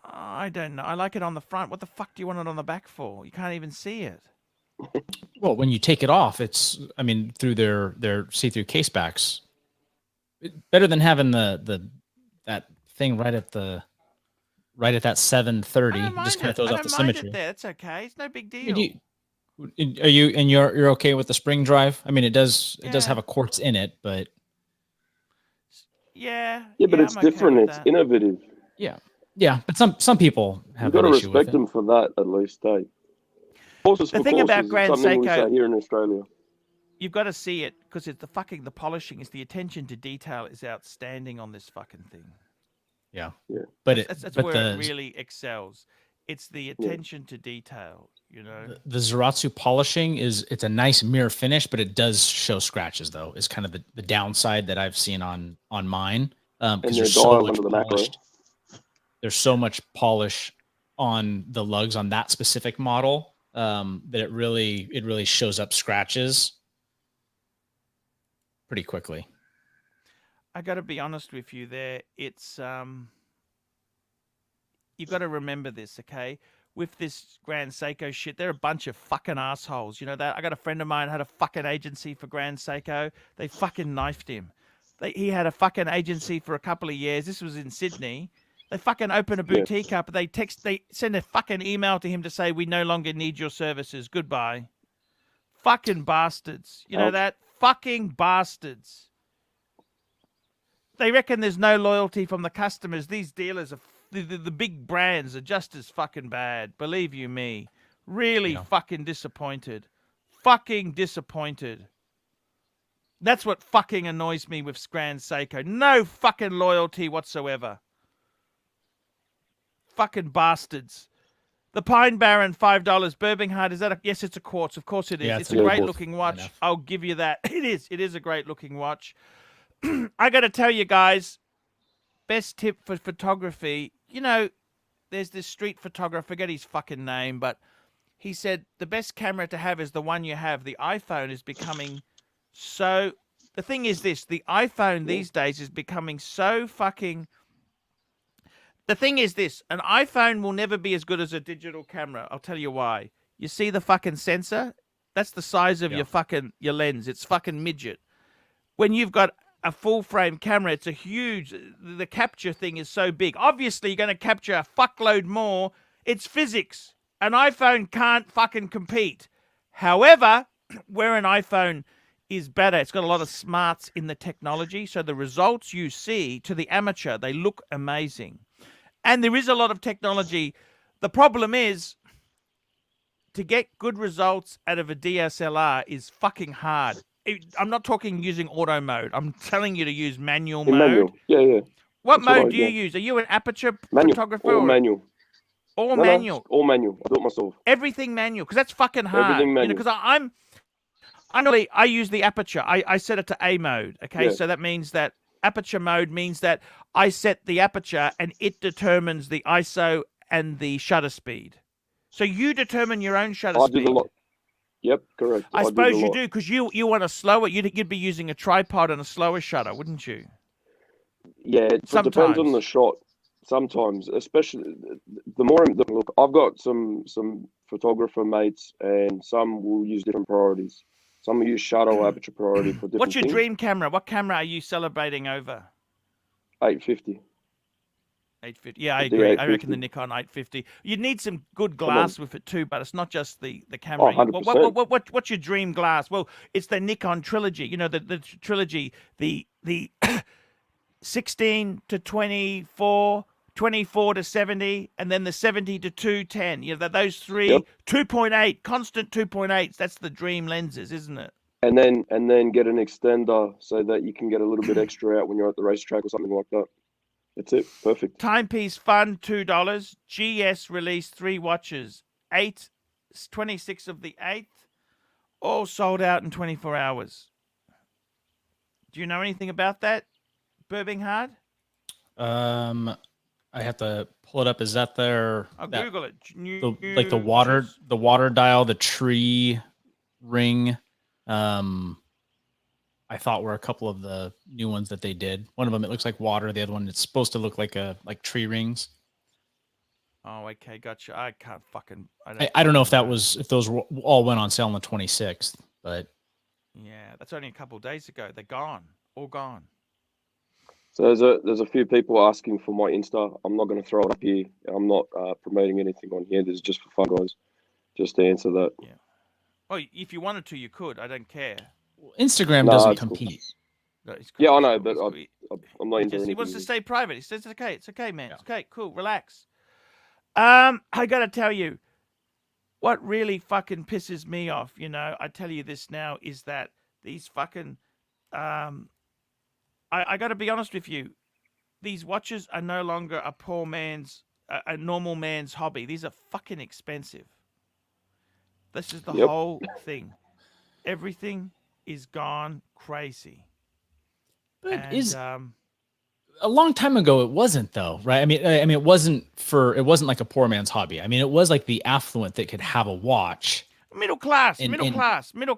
I don't know. I like it on the front. What the fuck do you want it on the back for? You can't even see it. Well, when you take it off, it's I mean through their see-through case backs. Better than having that thing right at that 730. I don't Just kind mind of throws it. off I the don't mind symmetry. it there. It's okay. It's no big I mean, deal. are you and you're okay with the spring drive? I mean, it does Yeah. have a quartz in it, but Yeah. Yeah, but it's I'm okay different. with It's that. innovative. yeah. But some people You've have got that to issue with respect it. them for that, at least. Horses The for thing about courses. Grand It's something we Seiko- say here in Australia. You've got to see it because it's the polishing, is the attention to detail is outstanding on this fucking thing. Yeah. Yeah. But That's but where the it really excels. It's the attention to detail, you know. the Zaratsu polishing it's a nice mirror finish, but it does show scratches though. Is kind of the downside that I've seen on mine. And Because their there's so dial much under the macro. polished. There's so much polish on the lugs on that specific model that it really shows up scratches pretty quickly. I got to be honest with you there. It's you got to remember this, okay? With this Grand Seiko shit, they're a bunch of fucking assholes. You know that? I got a friend of mine had a fucking agency for Grand Seiko. They fucking knifed him. He had a fucking agency for a couple of years. This was in Sydney. They fucking open a boutique up. They send a fucking email to him to say, we no longer need your services. Goodbye. Fucking bastards. You know that? Fucking bastards. They reckon there's no loyalty from the customers. These dealers are the big brands are just as fucking bad. Believe you me. Really fucking disappointed. Fucking disappointed. That's what fucking annoys me with Grand Seiko. No fucking loyalty whatsoever. Fucking bastards. The Pine Barren, $5. Birmingham, is that a... Yes, it's a quartz. Of course it is. Yeah, it's it's a a great quartz. looking watch. Enough. I'll give you that. It is. It is a great looking watch. I got to tell you guys, best tip for photography, you know, there's this street photographer, I forget his fucking name, but he said the best camera to have is the one you have. The iPhone is becoming so... The thing is this, the iPhone these days is becoming so fucking... The thing is this, an iPhone will never be as good as a digital camera. I'll tell you why. You see the fucking sensor? That's the size of your lens. It's fucking midget. When you've got a full frame camera, it's a huge... The capture thing is so big. Obviously, you're going to capture a fuckload more. It's physics. An iPhone can't fucking compete. However, where an iPhone is better, it's got a lot of smarts in the technology, so the results you see to the amateur, they look amazing. And there is a lot of technology. The problem is, to get good results out of a DSLR is fucking hard. I'm not talking using auto mode. I'm telling you to use manual mode. Manual. Yeah. What That's mode what do you use? Are you an aperture Manual. photographer? All manual. All No, manual. all manual. I do it myself. Everything manual, because that's fucking hard. Everything manual. Because I use the aperture. I set it to A mode. Okay, Yeah. so that means that aperture mode means that I set the aperture and it determines the ISO and the shutter speed. So you determine your own shutter I speed. do a lot. Yep, correct. I suppose you do, because you want a slower. You'd be using a tripod and a slower shutter, wouldn't you? Yeah, it depends on Sometimes. the shot. Sometimes, especially the more look, I've got some photographer mates, and some will use different priorities. Some will use shutter or aperture priority for different What's your things. dream camera? What camera are you celebrating over? 850. 850. Yeah, I The agree. I 850. reckon the Nikon 850. You'd need some good glass with it too, but it's not just the camera. Oh, 100%. What's your dream glass? Well, it's the Nikon trilogy. You know, the trilogy, the 16 to 24, 24 to 70, and then the 70 to 210. You know, those three, Yep. 2.8, constant 2.8s. That's the dream lenses, isn't it? And then get an extender so that you can get a little bit extra out when you're at the racetrack or something like that. That's it. Perfect. Timepiece Fun, $2. GS released 3 watches. 26 of the 8th. All sold out in 24 hours. Do you know anything about that, Birmingham? I have to pull it up. Is that their? I'll that, Google it. the water dial, the tree ring. I thought were a couple of the new ones that they did. One of them, it looks like water. The other one, it's supposed to look like tree rings. Oh, okay, gotcha. I can't fucking. I don't know if those all went on sale on the 26th, but yeah, that's only a couple of days ago. They're gone, all gone. So there's a few people asking for my Insta. I'm not going to throw it up here. I'm not promoting anything on here. This is just for fun, guys. Just to answer that. Yeah. Well, if you wanted to, you could. I don't care. Instagram No, doesn't it's cool. compete. No, it's Yeah, cool, I know, it's but cool. I'm not into He anything. wants to stay private. He says it's okay. It's okay, man. Yeah. It's okay. Cool. Relax. I gotta tell you, what really fucking pisses me off, you know, I tell you this now, is that these fucking, I gotta be honest with you, these watches are no longer a poor man's, a normal man's hobby. These are fucking expensive. This is the Yep. whole thing. Everything is gone crazy. But And, a long time ago it wasn't, though, right? I mean it wasn't like a poor man's hobby. I mean, it was like the affluent that could have a watch. middle class. And- It was middle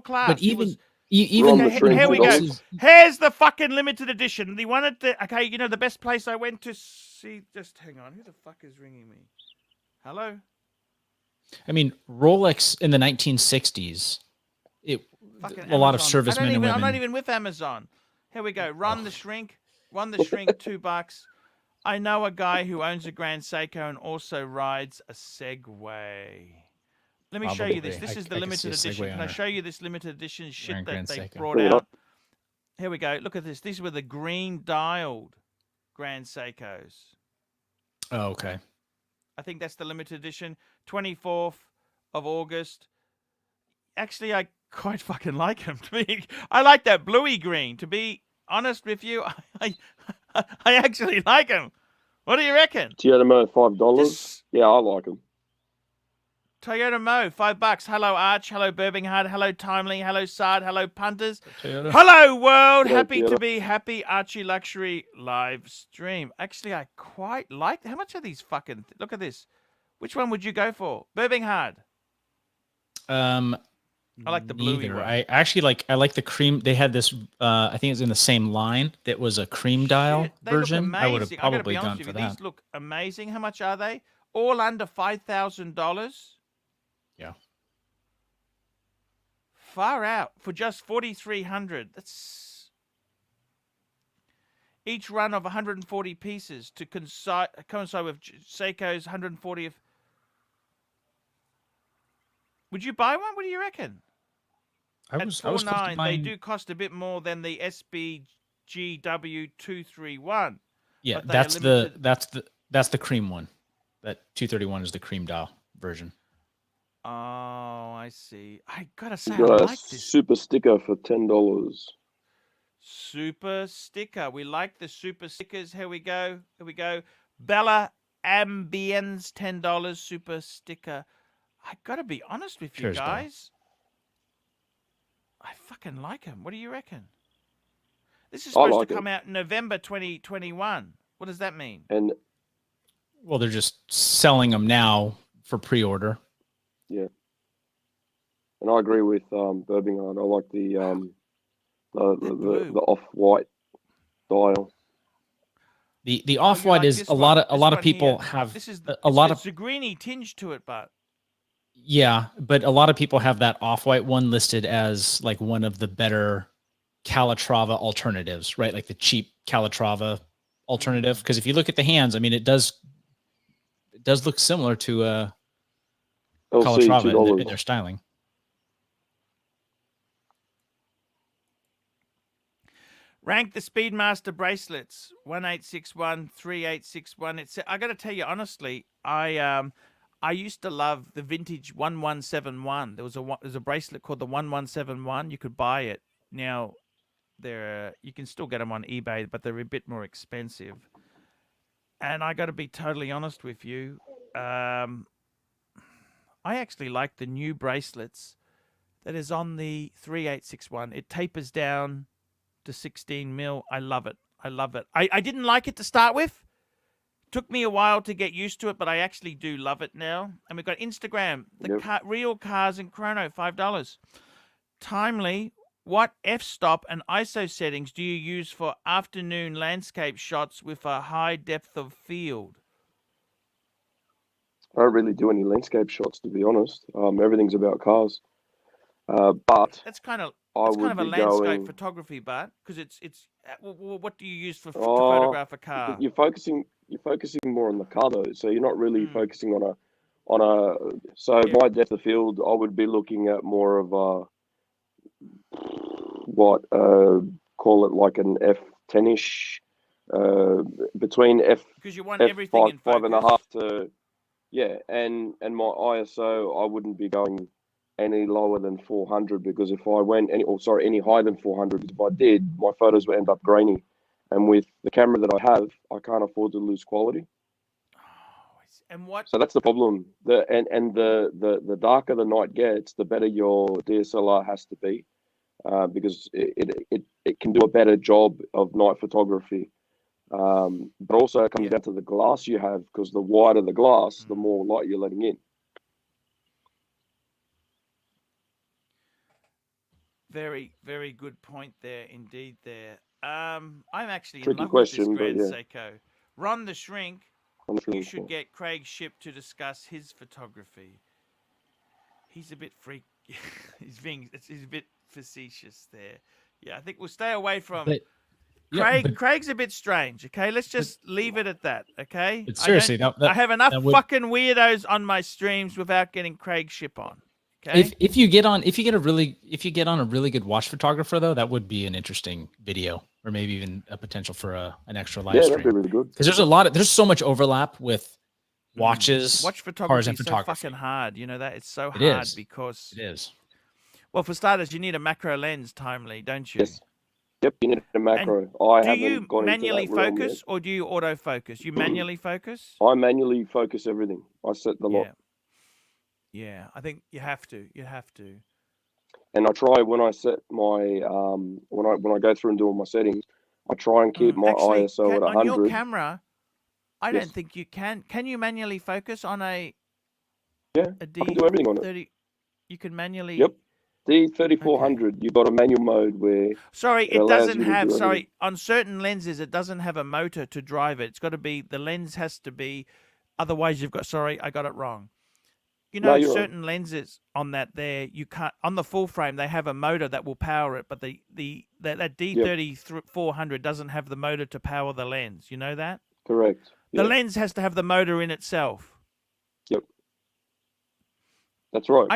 class. But It was, even Wrong okay, here we go. This Here's the fucking limited edition. They wanted to. Okay, you know the best place I went to see. Just hang on. Who the fuck is ringing me? Hello. I mean, Rolex in the 1960s. Fucking A lot of Amazon. servicemen and women. I'm not even with Amazon. Here we go. Run the shrink. $2. I know a guy who owns a Grand Seiko and also rides a Segway. Let me show you this. Probably. This is the I can see limited a edition. Segway Can on I it. show you this limited edition shit that Grand they Seiko. brought Bring it out? up. Here we go. Look at this. These were the green dialed Grand Seikos. Oh, okay. I think that's the limited edition. 24th of August. Actually, I quite fucking like him. To me, I like that bluey green. To be honest with you, I actually like him. What do you reckon? Toyota Mo, $5. Just Yeah, I like them. Toyota Mo, $5. Hello, Arch. Hello, Birmingham. Hello, Timely. Hello, Sard. Hello, Punters. Toyota. Hello, world. Hello, Happy to Toyota. be happy. ArchieLuxury live stream. Actually, I quite like. How much are these fucking? Look at this. Which one would you go for? Birmingham. I like the bluey Neither. one. I like the cream. They had this. I think it's in the same line. That was a cream dial Shit, they version. look I would have amazing. I gotta probably be gone honest for with you. These that. look amazing. How much are they? All under $5,000. Yeah. Far out for just 4,300. That's each run of 140 pieces to coincide with Seiko's 140th. Would you buy one? What do you reckon? I was close to $4,900, they buying. do cost a bit more than the SBGW231. Yeah, but they are limited- that's the cream one. That 231 is the cream dial version. Oh, I see. I gotta say, You I got a like this super sticker for $10. super sticker. We like the super stickers. Here we go. Here we go. Bella Ambience, $10 super sticker. I gotta be honest with you Cheers, Bella. guys. I fucking like them. What do you reckon? This is I supposed like to come it. out in November 2021. What does that mean? And Well, they're just selling them now for pre-order. and I agree with Birmingham. I like the blue. the off-white dial. The Oh, off you white like is this a lot of one people here. have This is a lot of it's a greeny tinge to it, but yeah, but a lot of people have that off white one listed as like one of the better Calatrava alternatives, right? Like the cheap Calatrava alternative. Because if you look at the hands, I mean, it does look similar to LC Calatrava in $2. their styling. rank the Speedmaster bracelets 1861 3861. It's I got to tell you honestly, I used to love the vintage 1171. There's a bracelet called the 1171. You could buy it now. You can still get them on eBay, but they're a bit more expensive. And I got to be totally honest with you. I actually like the new bracelets that is on the 3861. It tapers down to 16 mil. I love it. I love it. I didn't like it to start with. Took me a while to get used to it, but I actually do love it now. And we've got Instagram, Real Cars and Chrono, $5. Timely, what f-stop and ISO settings do you use for afternoon landscape shots with a high depth of field? I don't really do any landscape shots, to be honest. Everything's about cars. But That's kind of I it's kind would of a be landscape going. photography, but because it's what do you use to Oh, photograph a car? You're focusing more on the car though, so you're not really focusing on a. So Yeah. my depth of field, I would be looking at more of a call it like an F10ish, between Because you want everything in F5, focus. 5.5 to and my ISO, I wouldn't be going any lower than 400 because if I went any higher than 400, if I did, my photos would end up grainy. And with the camera that I have, I can't afford to lose quality. And what? So that's the problem. The darker the night gets, the better your DSLR has to be, because it can do a better job of night photography. But also it comes down to the glass you have, because the wider the glass, the more light you're letting in. Very, very good point there, indeed. There, I'm actually Tricky in love question, with but this yeah. Grand Seiko. Ron the Shrink, I'm sure you it's should cool. get Craig Ship to discuss his photography. He's a bit freak. he's a bit facetious there. Yeah, I think we'll stay away from But- Craig. yeah, but- Craig's a bit strange. Okay, let's just leave it at that. Okay. But seriously, I have enough that would- fucking weirdos on my streams without getting Craig Ship on. Okay. If you get on a really good watch photographer though, that would be an interesting video, or maybe even a potential for an extra live Yeah, that'd be stream. really good. Because there's so much overlap with watches, Watch cars, photography and is so photography. fucking hard. You know that it's so It hard is. because It is. Well, for starters, you need a macro lens, timely, don't you? Yes. Yep, you need a macro. I Do haven't you gone manually into that realm focus or do you autofocus? You manually focus? yet. I manually focus everything. I set the lot. Yeah, I think you have to. You have to. And I try when I set my when I go through and do all my settings, I try and keep my Actually, ISO at on your 100. camera, I Yes. don't think you can. Can you manually focus on a Yeah, a I can do everything on it. D30? You can manually. Yep. D3400, you've got a manual mode where Sorry, it it allows doesn't you to have. do Sorry, everything. on certain lenses, it doesn't have a motor to drive it. It's got to be the lens has to be. Otherwise, you've got. Sorry, I got it wrong. You No, know, you're right. certain lenses on that there, you can't on the full frame. They have a motor that will power it, but that D3400 doesn't have the motor to power the lens. You know that? Correct. The Yep. lens has to have the motor in itself. Yep. That's right.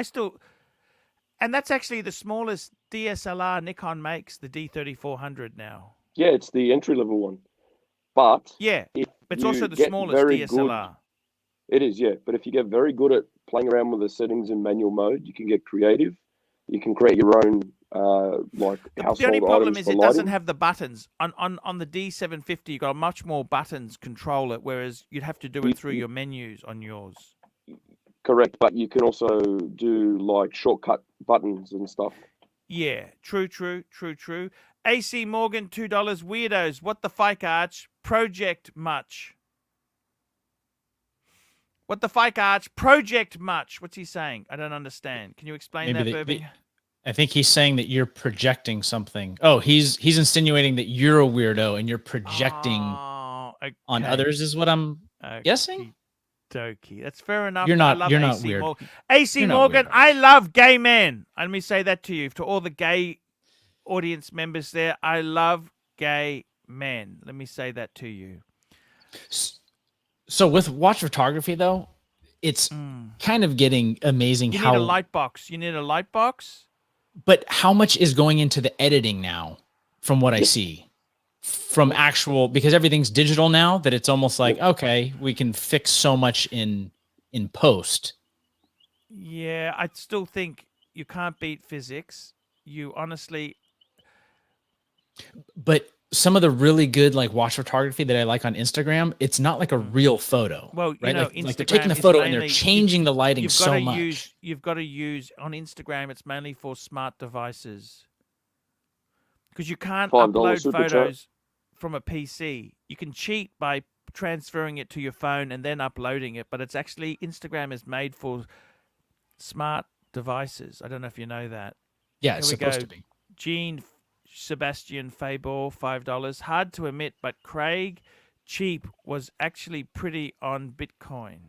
And that's actually the smallest DSLR Nikon makes, the D3400 now. Yeah, it's the entry level one. But Yeah, if it's you also the get smallest very DSLR. good, it is, yeah. But if you get very good at playing around with the settings in manual mode, you can get creative. You can create your own like household The only problem items is for it lighting. doesn't have the buttons. On the D750, you've got much more buttons control it, whereas you'd have to do it through your menus on yours. Correct, but you can also do like shortcut buttons and stuff. Yeah, true. AC Morgan, $2. Weirdos, what the fike, Arch? Project much. What the fike, Arch? Project much. What's he saying? I don't understand. Can you explain Maybe that, Burby? I think he's saying that you're projecting something. Oh, he's insinuating that you're a weirdo and you're projecting on others, is what I'm guessing. Dokey. That's fair enough. You're not. I love You're not AC weird. Morgan. AC You're not Morgan. weird, I love gay men. Let me say that to you, to all the gay audience members there. I love gay men. Let me say that to you. So with watch photography, though, it's kind of getting amazing. You need a light box. You need a light box. But how much is going into the editing now, from what I see? From actual, because everything's digital now, that it's almost like, okay, we can fix so much in post. Yeah, I still think you can't beat physics. You honestly. But some of the really good like watch photography that I like on Instagram, it's not like a real photo. Well, you right? know, like they're taking the photo and they're changing the lighting so much. You've got to use on Instagram. It's mainly for smart devices because you can't upload photos from a PC. You can cheat by transferring it to your phone and then uploading it, but it's actually Instagram is made for smart devices. I don't know if you know that. Yeah, it's supposed to be. Gene Sebastian Fabor, $5. Hard to admit, but Craig Cheap was actually pretty on Bitcoin.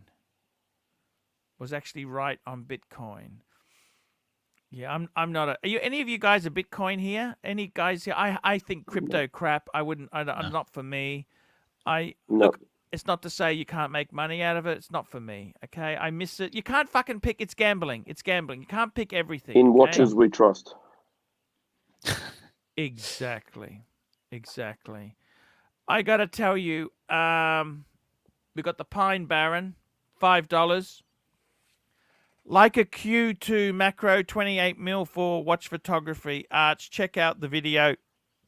Was actually right on Bitcoin. Yeah, I'm not a. Are you any of you guys a Bitcoin here? Any guys here? I think crypto crap. I'm not for me. Look. It's not to say you can't make money out of it. It's not for me. Okay, I miss it. You can't fucking pick. It's gambling. It's gambling. You can't pick everything. In watches we trust. Exactly. I gotta tell you, we got the Pine Baron, $5. Leica Q2 macro 28mm for watch photography. Arch, check out the video.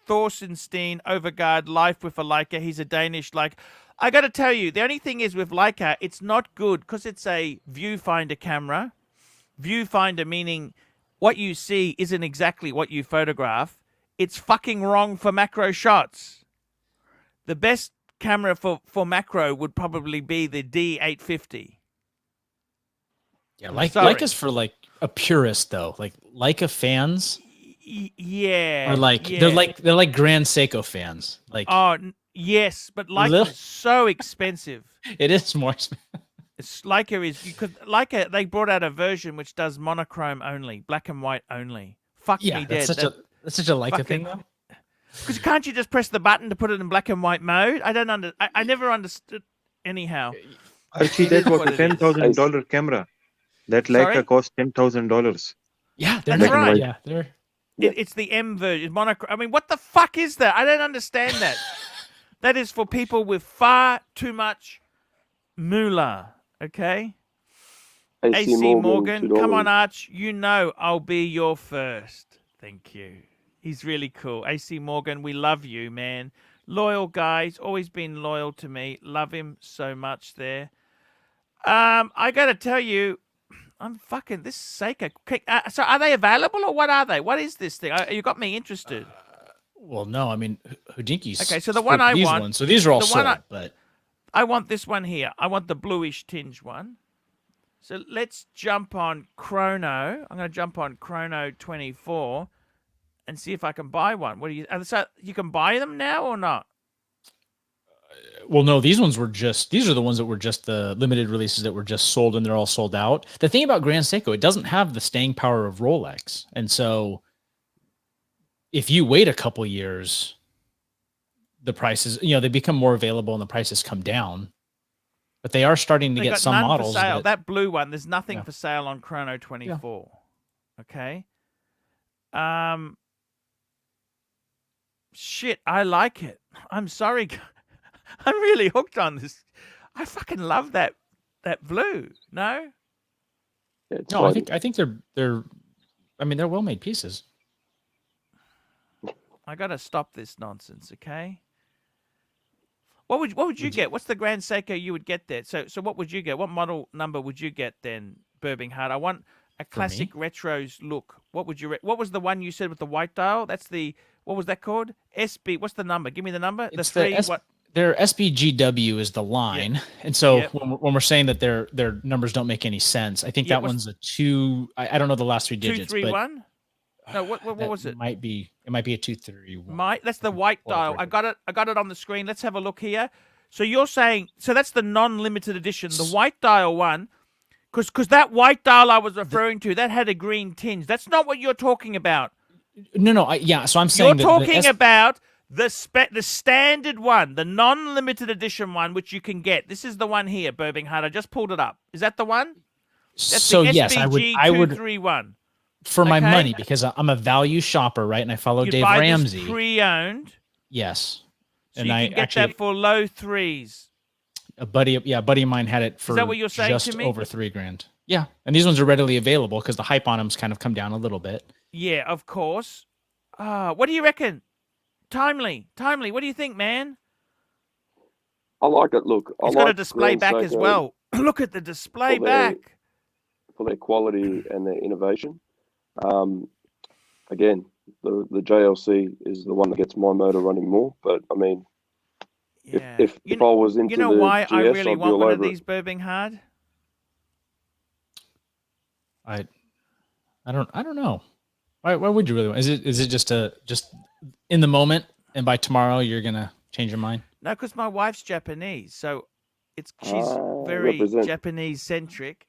Thorstenstein, Overguard, Life with a Leica. He's a Danish Leica. I got to tell you, the only thing is with Leica, it's not good because it's a viewfinder camera. Viewfinder meaning what you see isn't exactly what you photograph. It's fucking wrong for macro shots. The best camera for macro would probably be the D850. Yeah, Leica's for like a purist though. Like Leica fans, yeah, are like they're like Grand Seiko fans. Like yes, but Leica is so expensive. It is more expensive. Leica they brought out a version which does monochrome only, black and white only. Fuck me dead. That's such a Leica thing though. Because can't you just press the button to put it in black and white mode? I never understood anyhow. Archie, that was a $10,000 camera. That Leica cost $10,000. Yeah, that's right. Yeah, it's the M version. I mean, what the fuck is that? I don't understand that. That is for people with far too much moolah. Okay. AC Morgan, come on, $2. Arch. You know I'll be your first. Thank you. He's really cool. AC Morgan, we love you, man. Loyal guy. He's always been loyal to me. Love him so much there. I got to tell you, I'm fucking this Seiko. So are they available or what are they? What is this thing? You got me interested. Well, no, I mean Hodinkis. Okay, so the one I these want. ones. So these are all the sold, one but I want this one here. I want the bluish tinge one. So let's jump on Chrono. I'm going to jump on Chrono 24 and see if I can buy one. What do you? So you can buy them now or not? well, no, these are the ones that were just the limited releases that were just sold and they're all sold out. The thing about Grand Seiko, it doesn't have the staying power of Rolex, and so if you wait a couple years, the prices, they become more available and the prices come down. But they are starting to They get got some none models. for sale. That blue one, there's nothing Yeah. for sale on Chrono 24. Okay. Shit, I like it. I'm sorry. I'm really hooked on this. I fucking love that blue. No? Yeah, it's No, fine. I think they're well made pieces. I gotta stop this nonsense, okay? What would you get? What's the Grand Seiko you would get there? So what would you get? What model number would you get then, Birmingham? I want a classic retros look. What would you? What was the one you said with the white dial? That's the what was that called? SB. What's the number? Give me the number. It's the three. what? Their SBGW is the line, and so when we're saying that their numbers don't make any sense, I think that one's a 2. I don't know the last 3 digits. 231. No, what was it? It might be a 231. That's the white dial. I got it on the screen. Let's have a look here. So you're saying that's the non-limited edition, the white dial one, because that white dial I was referring to that had a green tinge. That's not what you're talking about. No. So I'm saying you're talking about the standard one, the non-limited edition one, which you can get. This is the one here, Birmingham. I just pulled it up. Is that the one? That's so the yes, SBG I would 231. For my money, because I'm a value shopper, right? And I follow You'd Dave buy Ramsey. This pre-owned. Yes. So and you I can get that for low threes. A buddy of mine had it for Is that what you're saying just to me? over $3,000. Yeah. And these ones are readily available because the hype on them's kind of come down a little bit. Yeah, of course. What do you reckon? Timely. What do you think, man? I like it. Look, It's got a display back as well. Look at the display back. For their quality and their innovation. Again, the JLC is the one that gets my motor running more. But I mean, if I was into the why GS, I really I'd want be one all of over these Birmingham? I don't know. Why would you really want? Is it just in the moment, and by tomorrow you're gonna change your mind? No, because my wife's Japanese, so she's very Japanese centric.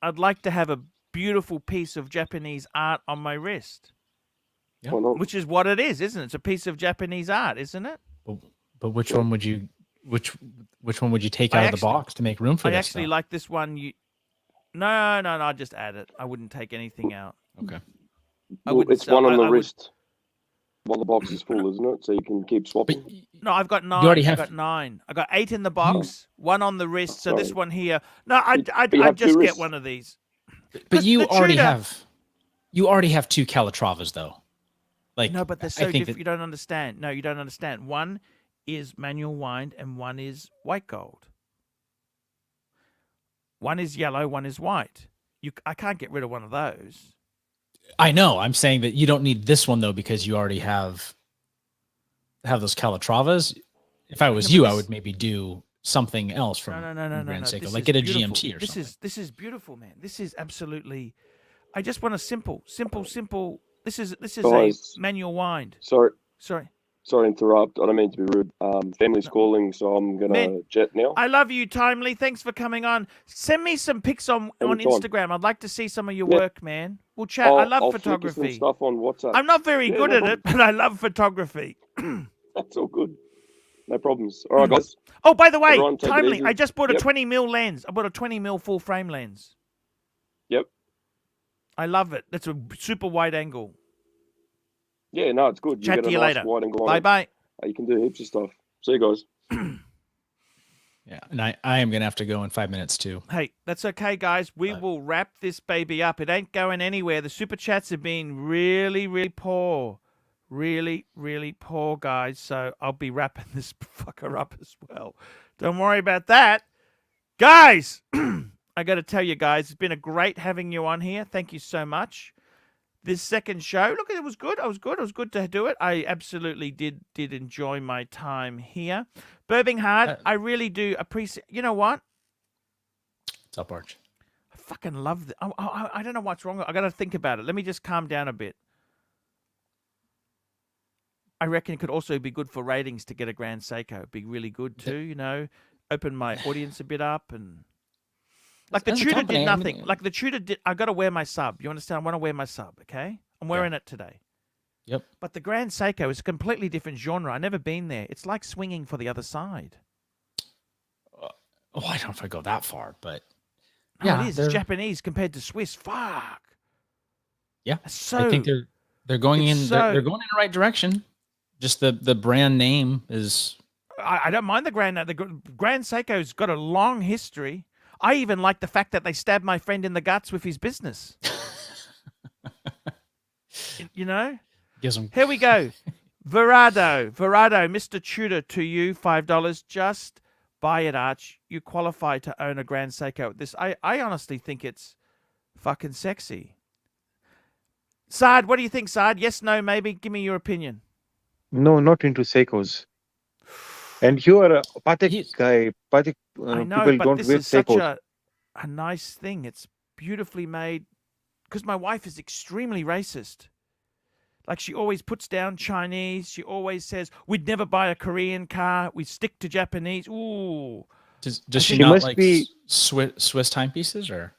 I'd like to have a beautiful piece of Japanese art on my wrist. Yeah. Which is what it is, isn't it? It's a piece of Japanese art, isn't it? But which one would you take out of the box to make room for this? I actually like this one. No, I'll just add it. I wouldn't take anything out. Okay. It's one on the wrist while the box is full, isn't it? So you can keep swapping. No, I've got 9. I've got 9. I got 8 in the box, 1 on the wrist. So this one here. No, I'd just get one of these. But you already have 2 Calatravas though. No, but they're so different. You don't understand. No, you don't understand. One is manual wind and one is white gold. One is yellow, one is white. I can't get rid of one of those. I know. I'm saying that you don't need this one though because you already have those Calatravas. If I was you, I would maybe do something else from Grand Seiko, like get a GMT or something. This is beautiful, man. This is absolutely. I just want a simple. This is Guys, a manual wind. Sorry to interrupt. I don't mean to be rude. Family's calling, so I'm gonna jet now. I love you, Timely. Thanks for coming on. Send me some pics on Instagram. I'd like to see some of your work, man. We'll chat. I love photography. I'll stuff on WhatsApp. I'm not very good at it, but I love photography. That's all good. No problems. All right, guys. Oh, by the way, Everyone, take it Timely, easy. I just bought a 20mm lens. I bought a 20mm full frame lens. Yep. I love it. That's a super wide angle. Yeah, no, it's good. Chat you get to you a nice later. wide angle on Bye it. bye. You can do heaps of stuff. See you guys. Yeah, and I am gonna have to go in 5 minutes too. Hey, that's okay, guys. We will wrap this baby up. It ain't going anywhere. The super chats have been really, really poor. Really, really poor, guys. So I'll be wrapping this fucker up as well. Don't worry about that. Guys, I got to tell you guys, it's been a great having you on here. Thank you so much. This second show, look, it was good. It was good to do it. I absolutely did enjoy my time here. Burbing hard, I really do appreciate. You know what? What's up, Arch? I fucking love it. I don't know what's wrong. I got to think about it. Let me just calm down a bit. I reckon it could also be good for ratings to get a Grand Seiko. It'd be really good too, you know. Open my audience a bit up and like the tutor did nothing. Like the tutor did. I got to wear my sub. You understand? I want to wear my sub. Okay, I'm wearing it today. Yep. But the Grand Seiko is a completely different genre. I've never been there. It's like swinging for the other side. I don't know if I go that far, but no, it is. It's Japanese compared to Swiss. Fuck. Yeah. So I think they're going in. They're going in the right direction. Just the brand name is. I don't mind the Grand Seiko's got a long history. I even like the fact that they stabbed my friend in the guts with his business. You know? Here we go. Verado, Mr. Tudor, to you, $5. Just buy it, Arch. You qualify to own a Grand Seiko. I honestly think it's fucking sexy. Saad, what do you think, Saad? Yes, no, maybe? Give me your opinion. No, not into Seikos. And you are a Patek guy. Patek, I know, people but don't this wear is such Seikos. a nice thing. It's beautifully made. Because my wife is extremely racist. Like, she always puts down Chinese. She always says, we'd never buy a Korean car. We stick to Japanese. Ooh. Does she not like Swiss timepieces, or?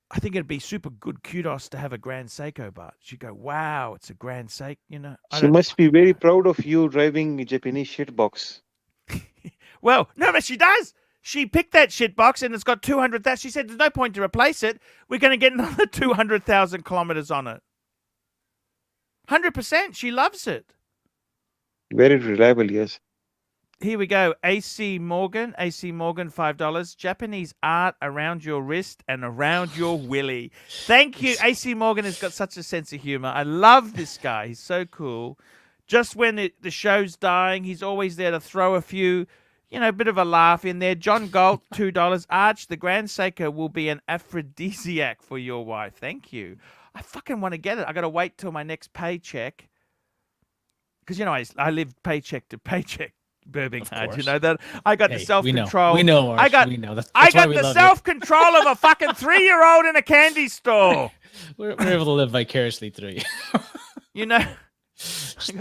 I think it'd be super good kudos to have a Grand Seiko, but she'd go, wow, it's a Grand Seiko, you know. She must be very proud of you driving a Japanese shitbox. Well, no, but she does. She picked that shitbox and it's got 200,000. She said, there's no point to replace it. We're going to get another 200,000 kilometers on it. 100%. She loves it. Very reliable, yes. Here we go. AC Morgan, $5. Japanese art around your wrist and around your willy. Thank you. AC Morgan has got such a sense of humor. I love this guy. He's so cool. Just when the show's dying, he's always there to throw a few, you know, a bit of a laugh in there. John Galt, $2. Arch, the Grand Seiko will be an aphrodisiac for your wife. Thank you. I fucking want to get it. I got to wait till my next paycheck. Because, you know, I live paycheck to paycheck. Birmingham, you know that I got the self-control. We know. Arch, we know. I got the self-control of a fucking 3-year-old in a candy store. We're able to live vicariously through you. You know.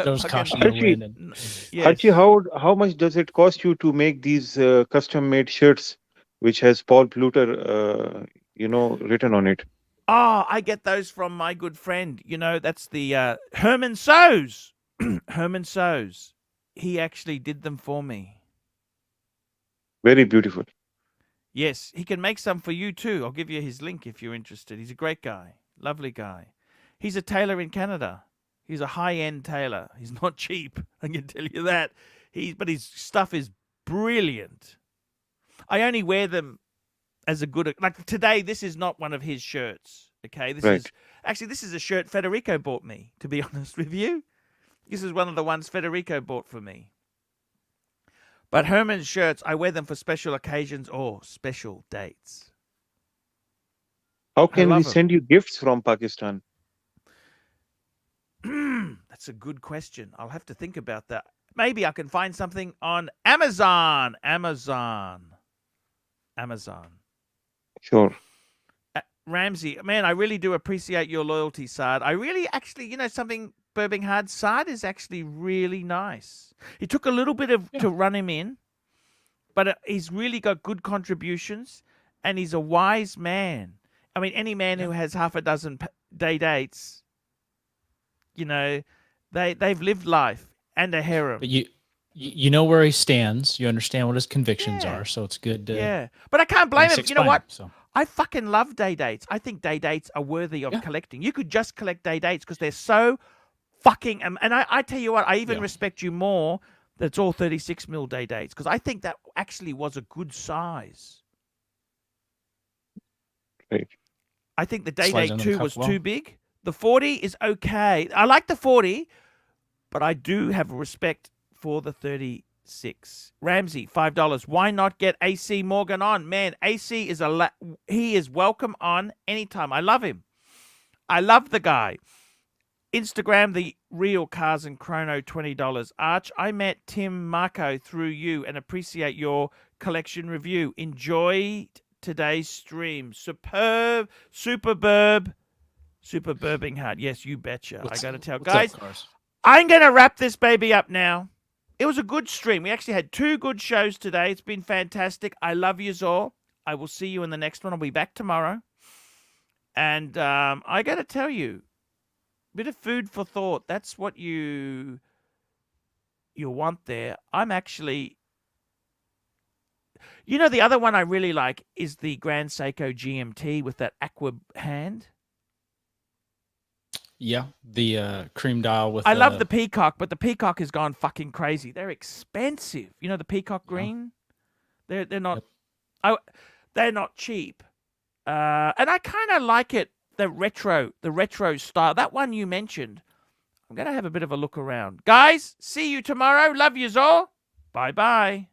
Those caution in the wind. Yes. Archie, how much does it cost you to make these custom-made shirts, which has Paul Pluter, written on it? Oh, I get those from my good friend. You know, that's the Herman Sows. Herman Sows. He actually did them for me. Very beautiful. Yes, he can make some for you too. I'll give you his link if you're interested. He's a great guy. Lovely guy. He's a tailor in Canada. He's a high-end tailor. He's not cheap, I can tell you that. But his stuff is brilliant. I only wear them as a good... Like today, this is not one of his shirts, okay? This is a shirt Federico bought me, to be honest with you. This is one of the ones Federico bought for me. But Herman's shirts, I wear them for special occasions or special dates. How can we send you gifts from Pakistan? That's a good question. I'll have to think about that. Maybe I can find something on Amazon. Sure. Ramsey, man, I really do appreciate your loyalty, Saad. I really actually, you know something... Birmingham, Saad is actually really nice. It took a little bit to run him in, but he's really got good contributions, and he's a wise man. I mean, any man who has half a dozen day dates, you know, they've lived life and a harem. But you know where he stands. You understand what his convictions are, so it's good. But I can't blame him. You know what? So. I fucking love day dates. I think day dates are worthy of collecting. You could just collect day dates because they're so fucking... And I tell you what, I even respect you more that's all 36 mil day dates, because I think that actually was a good size. Right. I think the day Slides date under the 2 cup was well. too big. The 40 is okay. I like the 40, but I do have respect for the 36. Ramsey, $5. Why not get AC Morgan on? Man, AC is he is welcome on anytime. I love him. I love the guy. Instagram, the real Cars and Chrono, $20. Arch, I met Tim Marco through you and appreciate your collection review. Today's stream. Superburbing hard. Yes, you betcha. I got to tell. Guys, I'm going to wrap this baby up now. It was a good stream. We actually had 2 good shows today. It's been fantastic. I love you all. I will see you in the next one. I'll be back tomorrow. And I got to tell you, bit of food for thought. That's what you want there. I'm actually... You know, the other one I really like is the Grand Seiko GMT with that aqua hand. Yeah, the cream dial with. I love the Peacock, but the Peacock has gone fucking crazy. They're expensive. You know, the Peacock Green. They're not. They're not cheap. And I kind of like it. The retro style. That one you mentioned. I'm gonna have a bit of a look around, guys. See you tomorrow. Love yous all. Bye bye.